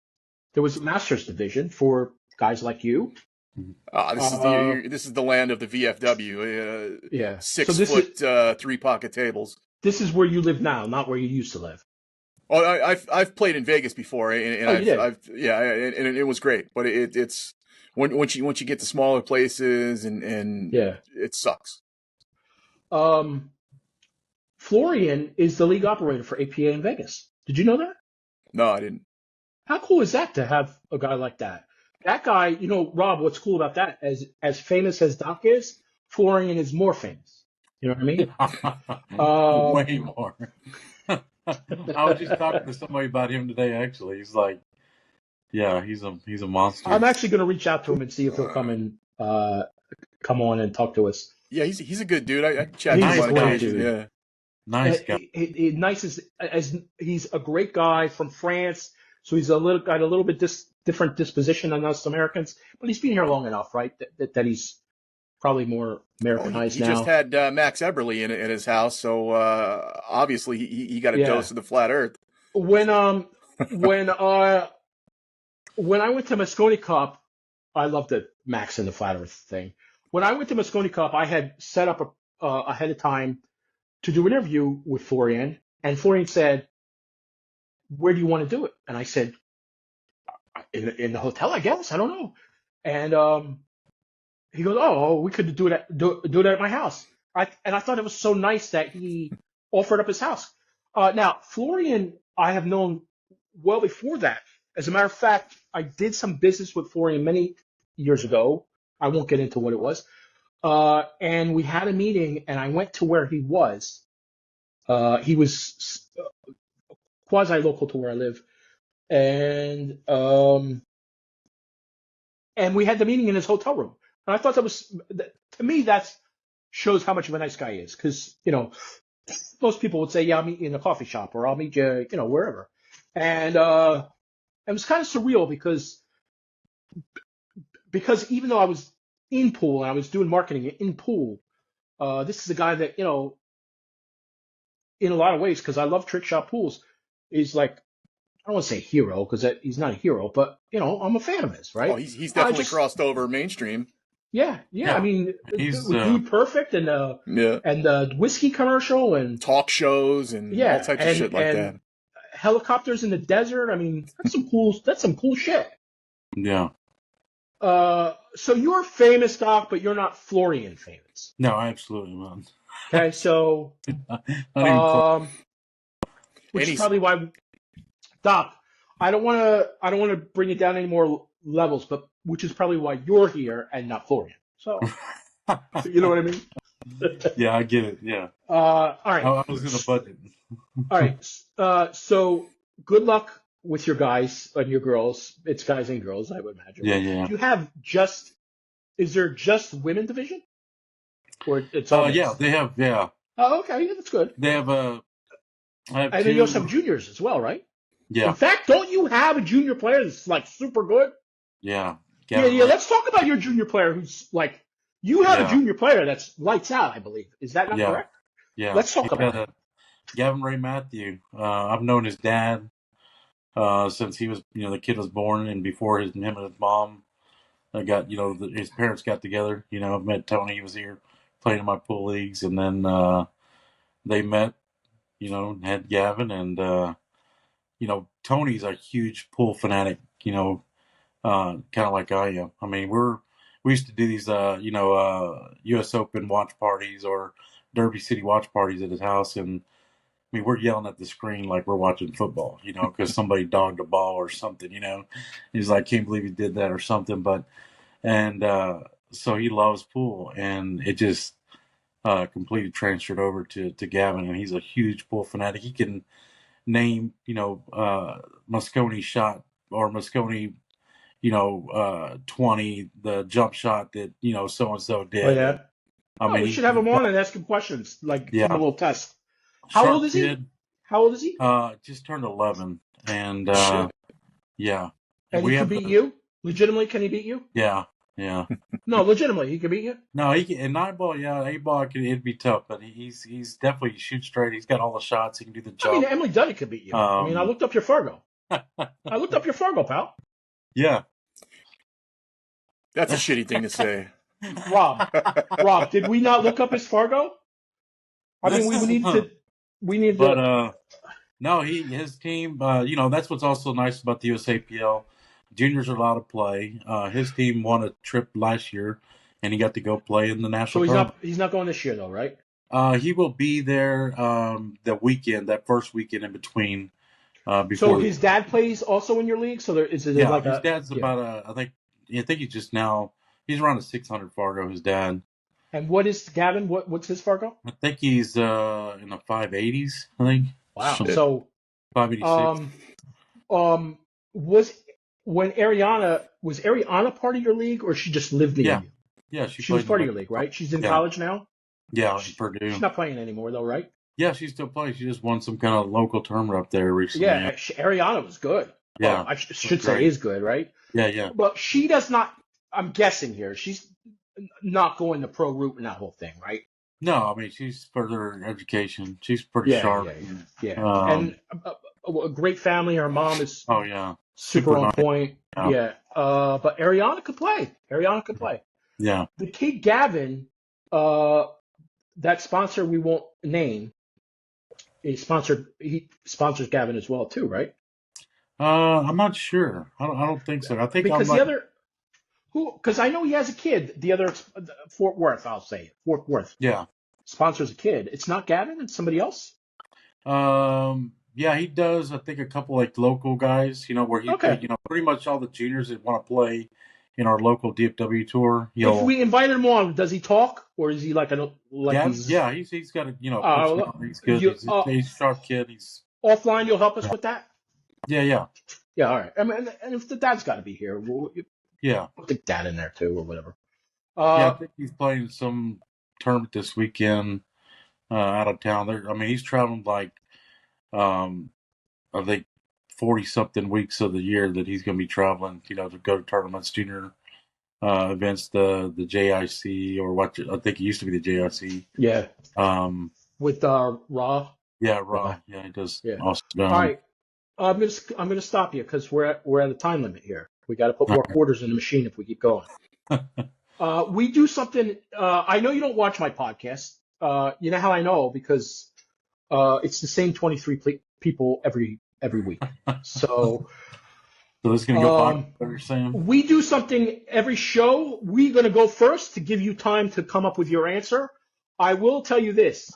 there was a Masters division for guys like you. This is the land of the VFW. Yeah. 6 So foot 3-pocket tables. This is where you live now, not where you used to live. Oh, I've played in Vegas before, and you did? and it was great. But it's once you get to smaller places, and Yeah. it sucks. Florian is the league operator for APA in Vegas. Did you know that? No, I didn't. How cool is that to have a guy like that? That guy, Rob, what's cool about that, as famous as Doc is, Florian is more famous. You know what I mean? Way more. I was just talking to somebody about him today. Actually, he's like, yeah, he's a monster. I'm actually going to reach out to him and see if he'll come on and talk to us. Yeah, he's a good dude. I chat He's to him a on great occasion. dude. Yeah, nice guy. Nice as he's a great guy from France, so he's got a little bit different disposition than us Americans, but he's been here long enough, right? That he's probably more Americanized he now. just had Max Eberle in his house, so obviously he got a dose of the flat Earth. When I went to Moscone Cup, I loved the Max and the flat Earth thing. When I went to Moscone Cup, I had set up ahead of time to do an interview with Florian, and Florian said, "Where do you want to do it?" And I said, "In the hotel, I guess. I don't know." And he goes, "Oh, we could do it at my house." And I thought it was so nice that he offered up his house. Now, Florian, I have known well before that. As a matter of fact, I did some business with Florian many years ago. I won't get into what it was. And we had a meeting, and I went to where he was. He was quasi-local to where I live. And we had the meeting in his hotel room. And I thought to me, that shows how much of a nice guy he is. Because, most people would say, yeah, I'll meet you in a coffee shop or I'll meet you, wherever. And it was kind of surreal because even though I was in pool and I was doing marketing in pool, this is a guy that, in a lot of ways, because I love trick shot pools, is like, I don't want to say hero because he's not a hero, but I'm a fan of his, right? Oh, he's definitely crossed over mainstream. Yeah. I mean, he's Dude Perfect and the whiskey commercial and talk shows and all types of shit like that. Helicopters in the desert. I mean, that's some cool shit. Yeah. So you're famous, Doc, but you're not Florian famous. No, absolutely not. Okay, so which is probably why, Doc, I don't want to bring it down any more levels, but which is probably why you're here and not Florian. So you know what I mean? Yeah, I get it. Yeah. All right. I was going to budget. All right. So good luck with your guys and your girls, it's guys and girls, I would imagine. Yeah, yeah. Do you have is there just women division? Or it's all Yeah, mixed? they have, yeah. Oh, okay, yeah, that's good. They have, I have And then you also have juniors as well, right? Yeah, In fact, don't you have a junior player that's like super good? yeah. Yeah. Let's talk about your junior player who's like, you have a junior player that's lights out, I believe. Is that not correct? Yeah. Let's talk about it. Gavin Ray Matthew. I've known his dad since he was, the kid was born, and before him and his mom got, his parents got together. I've met Tony. He was here playing in my pool leagues, and then they met, had Gavin, and Tony's a huge pool fanatic. Kind of like I am. I mean, we used to do these, U.S. Open watch parties or Derby City watch parties at his house, and I mean, we're yelling at the screen like we're watching football, because somebody dogged a ball or something, He's like, can't believe he did that or something. So he loves pool, and it just completely transferred over to Gavin, and he's a huge pool fanatic. He can name, Moscone shot or Moscone, 20, the jump shot that, so-and-so did. Oh, yeah. I mean, we should have him on and ask him questions, like a little test. How old is he? How old is he? Just turned 11, and yeah. And he can beat you? Legitimately, can he beat you? Yeah. No, legitimately, he can beat you. No, he can. In 9-ball, yeah, 8-ball, it'd be tough, but he's definitely shoots straight. He's got all the shots. He can do the jump. I mean, Emily Duddy could beat you. I mean, I looked up your Fargo. Pal. Yeah. That's a shitty thing to say. Rob, did we not look up his Fargo? I mean, we need to. But no, his team. That's what's also nice about the USAPL. Juniors are allowed to play. His team won a trip last year, and he got to go play in the national. So he's not going this year though, right? He will be there that first weekend in between. So his dad plays also in your league. So his dad's about I think he's just now. He's around a 600 Fargo. His dad. And what is Gavin? What's his Fargo? I think he's in the 580s. I think. Wow. So 586. Was Ariana part of your league, or she just lived near you? Yeah, she was part of your league, right? She's in college now. Yeah, in Purdue. She's not playing anymore, though, right? Yeah, she still plays. She just won some kind of local tournament up there recently. Yeah, Ariana was good. Yeah, well, I should say is good, right? Yeah. But she does not. I'm guessing here she's not going the pro route in that whole thing, right? No, I mean she's further education. She's pretty sharp. Yeah. And a great family. Her mom is. Oh yeah. Super on point. Yeah. But Ariana could play. Yeah. The kid Gavin, that sponsor we won't name, he sponsors Gavin as well too, right? I'm not sure. I don't think so. I think because I know he has a kid. The other Fort Worth, I'll say Fort Worth. Yeah. Sponsors a kid. It's not Gavin. It's somebody else. Yeah, he does. I think a couple like local guys. Where he, pretty much all the juniors that want to play in our local DFW tour. If we invited him on, does he talk, or is he like he's got a he's good. He's a sharp kid. He's offline. You'll help us with that. Yeah. All right. I mean, and if the dad's got to be here, we'll put the dad in there too, or whatever. I think he's playing some tournament this weekend out of town. He's traveling like. I think 40-something weeks of the year that he's going to be traveling, to go to tournaments, junior events, the JIC or what I think it used to be the JIC. Yeah. With Raw. Yeah, Raw. Yeah, it does. Yeah. Awesome. All right. I'm gonna stop you because we're at a time limit here. We got to put more quarters in the machine if we keep going. We do something. I know you don't watch my podcast. You know how I know? Because it's the same 23 people every week. So this is going to go back to what you're saying? We do something every show. We're going to go first to give you time to come up with your answer. I will tell you this.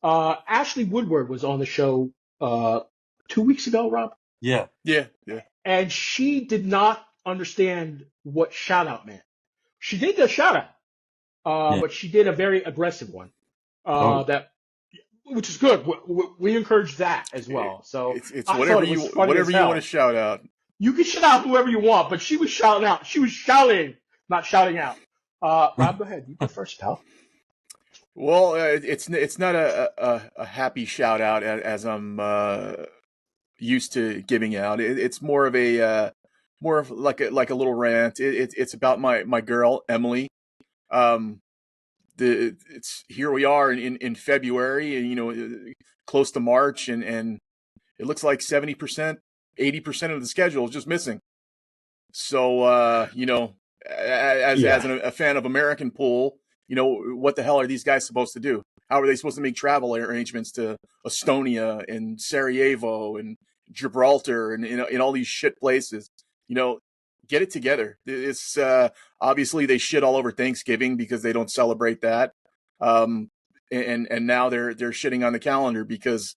Ashley Woodward was on the show 2 weeks ago, Rob. Yeah. And she did not understand what shout out meant. She did the shout out, but she did a very aggressive one. That which is good. We encourage that as well. So It's I whatever thought it was you funny as hell. want to shout out. You can shout out whoever you want, but she was shouting out. She was shouting, not shouting out. Rob, go ahead. You go first, pal. Well, it's not a happy shout out as I'm used to giving out. It's more of a more of like a little rant. It's about my girl Emily. Um, it's here we are in February, and close to March, and it looks like 70%, 80% of the schedule is just missing. So as a fan of American pool, what the hell are these guys supposed to do? How are they supposed to make travel arrangements to Estonia and Sarajevo and Gibraltar and in all these shit places? Get it together. It's obviously they shit all over Thanksgiving because they don't celebrate that, and now they're shitting on the calendar because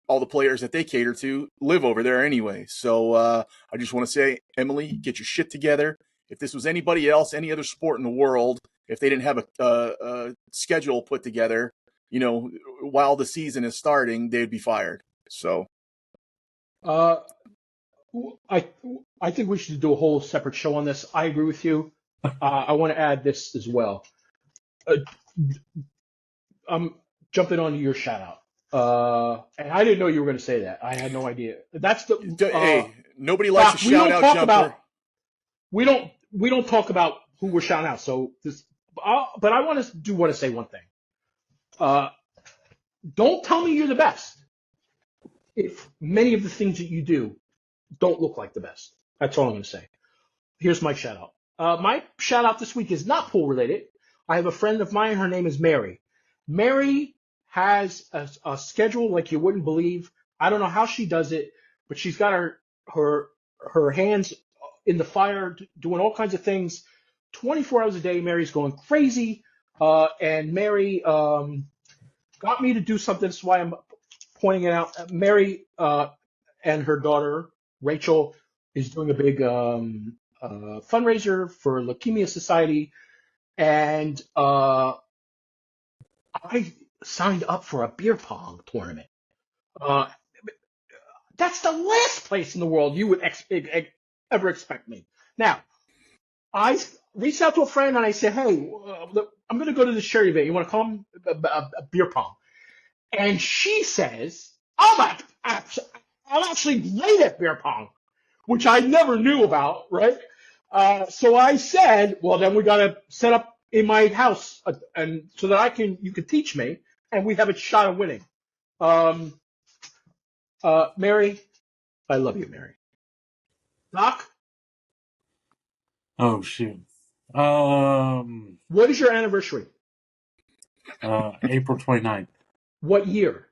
all the players that they cater to live over there anyway. So I just want to say, Emily, get your shit together. If this was anybody else, any other sport in the world, if they didn't have a schedule put together, while the season is starting, they'd be fired. So, I think we should do a whole separate show on this. I agree with you. I want to add this as well. I'm jumping onto your shout out. And I didn't know you were going to say that. I had no idea. That's the hey, nobody likes a shout out jumper. We don't talk about who we're shouting out. So this, but I want to say one thing. Don't tell me you're the best if many of the things that you do don't look like the best. That's all I'm going to say. Here's my shout out. My shout out this week is not pool related. I have a friend of mine. Her name is Mary. Mary has a schedule like you wouldn't believe. I don't know how she does it, but she's got her hands in the fire doing all kinds of things 24 hours a day. Mary's going crazy. And Mary got me to do something. That's why I'm pointing it out. Mary and her daughter, Rachel, is doing a big fundraiser for Leukemia Society. And I signed up for a beer pong tournament. That's the last place in the world you would ever expect me. Now, I reached out to a friend and I said, hey, I'm going to go to this charity event. You want to come? A beer pong. And she says, oh, I'm actually great at beer pong, which I never knew about, right? So I said, well, then we got to set up in my house and so that you can teach me and we have a shot of winning. Mary, I love you, Mary. Doc? Oh, shoot. What is your anniversary? April 29th. What year?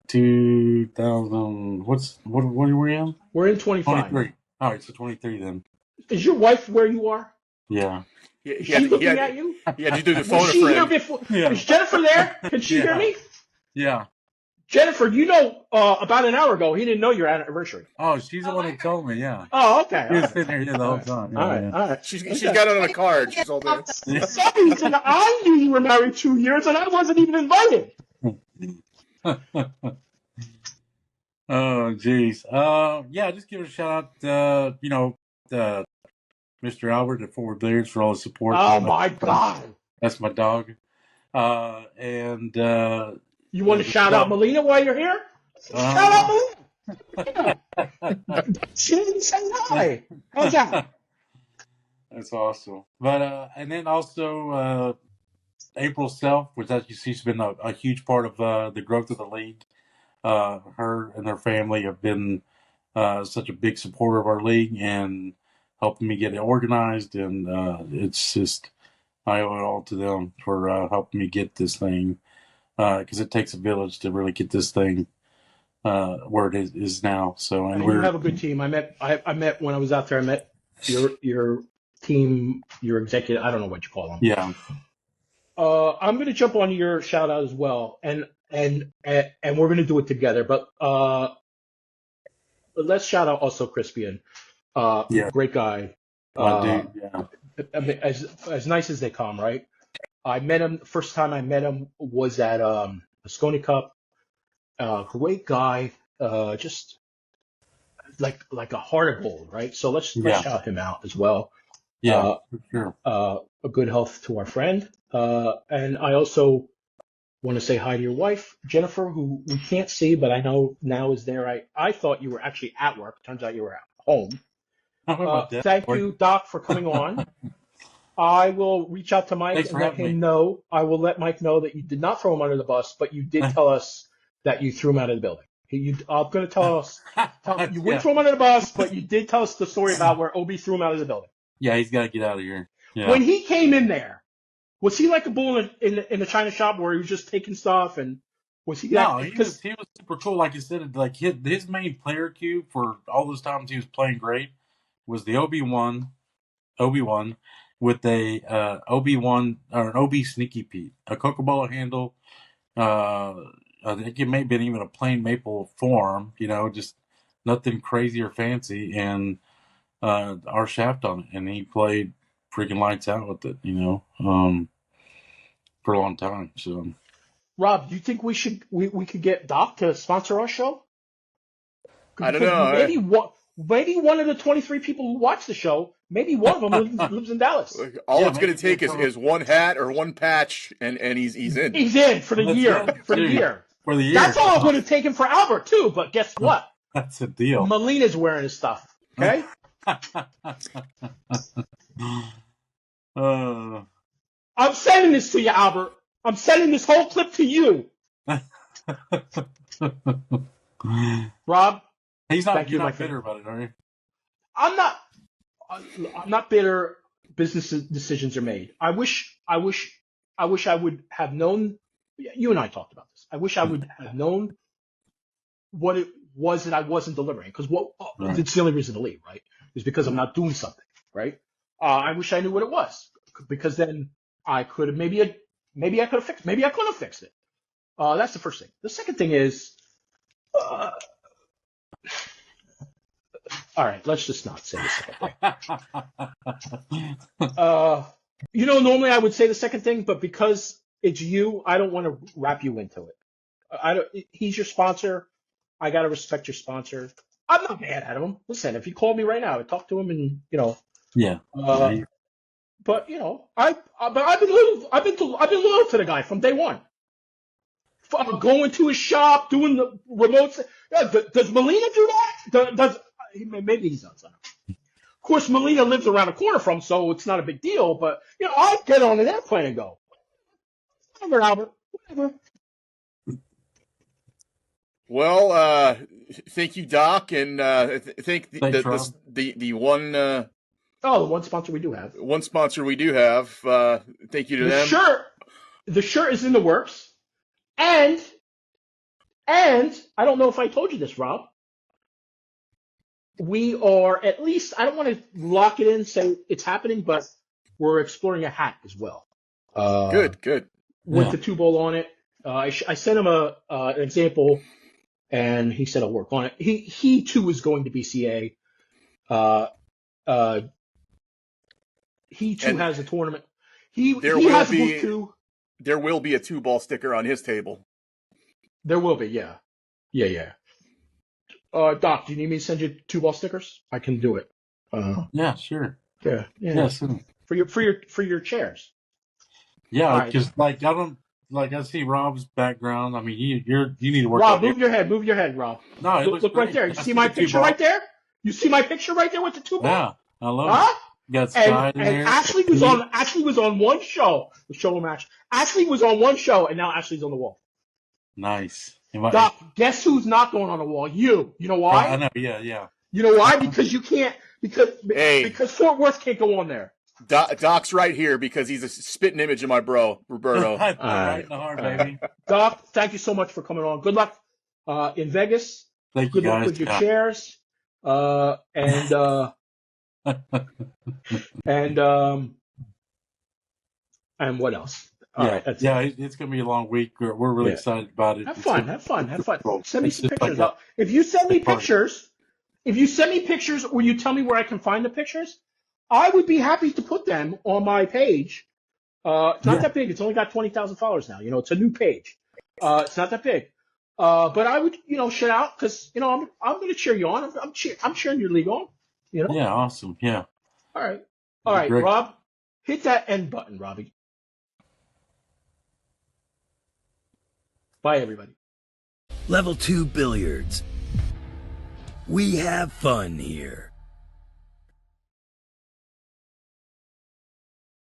2000. What are we in? We're in 25. 23. All right, so 23 then. Is your wife where you are? Yeah. Is she looking at you? He had to do the phone a Was she here friend. before? Yeah. Is Jennifer there? Can she hear me? Yeah. Jennifer, about an hour ago, he didn't know your anniversary. Oh, she's the one who told me, yeah. Oh, okay. He was sitting here the whole time. All right. She's got it on a card. She's all there. Sorry, I knew you were married 2 years, and I wasn't even invited. Oh, geez. Yeah, just give a shout out, Mr. Albert at Forward Billiards for all his support. Oh, my God. That's my dog. And you want to shout out Melina while you're here? Shout out Melina. She didn't say hi. How's that? That's awesome. But and then also April Self, which as you see, has been a huge part of the growth of the league. Her and her family have been such a big supporter of our league and helping me get it organized. And it's just, I owe it all to them for helping me get this thing. Because it takes a village to really get this thing where it is now. So, and you have a good team. I met when I was out there. I met your team, your executive. I don't know what you call them. Yeah. I'm going to jump on your shout out as well, and we're going to do it together. But let's shout out also Crispian. Great guy. Dude, yeah. I mean, as nice as they come, right? I met him. The first time I met him was at a Scone Cup. Great guy. Just like a heart of gold, right? So let's Yeah. shout him out as well. Yeah, for sure. A good health to our friend. And I also want to say hi to your wife, Jennifer, who we can't see, but I know now is there. I thought you were actually at work. Turns out you were at home. Thank you, Doc, for coming on. I will reach out to Mike Thanks and for let having me. him know. I will let Mike know that you did not throw him under the bus, but you did tell us that you threw him out of the building. I'm going to tell us. You wouldn't throw him under the bus, but you did tell us the story about where Obi threw him out of the building. Yeah, he's got to get out of here. Yeah. When he came in there, was he like a bull in the China shop where he was just taking stuff, and was he? No, he was super cool. Like you said, like his main player cue for all those times he was playing great was the Obi-Wan with a Obi-Wan or an Obi Sneaky Pete, a Coca-Cola handle. I think it may have been even a plain maple form, just nothing crazy or fancy, and our shaft on it, and he played freaking lights out with it, for a long time. So, Rob, do you think we could get Doc to sponsor our show? I don't know. Maybe one of the 23 people who watch the show, maybe one of them lives in Dallas. All it's going to take is one hat or one patch, and he's in. He's in for the year. For the year. For the year. That's all I'm going to take him for Albert too. But guess what? That's a deal. Melina's wearing his stuff. Okay. I'm sending this to you, Albert. I'm sending this whole clip to you. Rob, you're not bitter about it, are you? I'm not bitter. Business decisions are made. I wish I would have known. You and I talked about this. I wish I would have known what it was that I wasn't delivering. Because it's the only reason to leave, right? Is because I'm not doing something, right? I wish I knew what it was, because then I could have maybe I could have fixed. Maybe I could have fixed it. That's the first thing. The second thing is, all right, let's just not say the second thing. Normally I would say the second thing, but because it's you, I don't want to wrap you into it. He's your sponsor. I got to respect your sponsor. I'm not mad at him. Listen, if he called me right now, I'd talk to him and, Yeah. But I've been loyal to the guy from day one. Going to his shop, doing the remotes. Does Melina do that? Maybe he does. Of course, Melina lives around the corner from, so it's not a big deal. But I'd get on an airplane and go. Whatever, Albert. Whatever. Well, thank you, Doc, and thank the one. The one sponsor we do have. One sponsor we do have. Thank you to them. The shirt is in the works, and I don't know if I told you this, Rob. We are at least, I don't want to lock it in, say it's happening, but we're exploring a hat as well. Good. With the 2 ball on it. I sent him an example, and he said I'll work on it. He too is going to BCA. He too has a tournament. He has a booth too. There will be a 2-ball sticker on his table. There will be, yeah. Doc, do you need me to send you 2-ball stickers? I can do it. Yeah, sure. Yeah. Yes. For your chairs. Yeah, because I see Rob's background. I mean, you need to work. Rob, move your head, Rob. No, look right there. You see my picture right there? You see my picture right there with the 2-ball? Yeah, I love it. You got Sky in there. Ashley was on one show, the show match. Ashley was on one show, and now Ashley's on the wall. Nice. Doc, guess who's not going on the wall? You. You know why? I know. Yeah. You know why? Because you can't. Because Fort Worth can't go on there. Doc's right here because he's a spitting image of my bro, Roberto. Right in the heart, baby. Doc, thank you so much for coming on. Good luck in Vegas. Thank you, guys. Good luck with your chairs. And what else? It's going to be a long week. We're really excited about it. Have fun. Send me some pictures. If you send me pictures, or you tell me where I can find the pictures, I would be happy to put them on my page It's not that big. It's only got 20,000 followers now. You know, it's a new page. It's not that big. But I would, you know, shout out because, you know, I'm going to cheer you on. I'm cheering your league on. You know. Yeah, awesome. Yeah. All right. All right, Great. Rob, hit that end button, Robbie. Bye, everybody. Level 2 Billiards. We have fun here.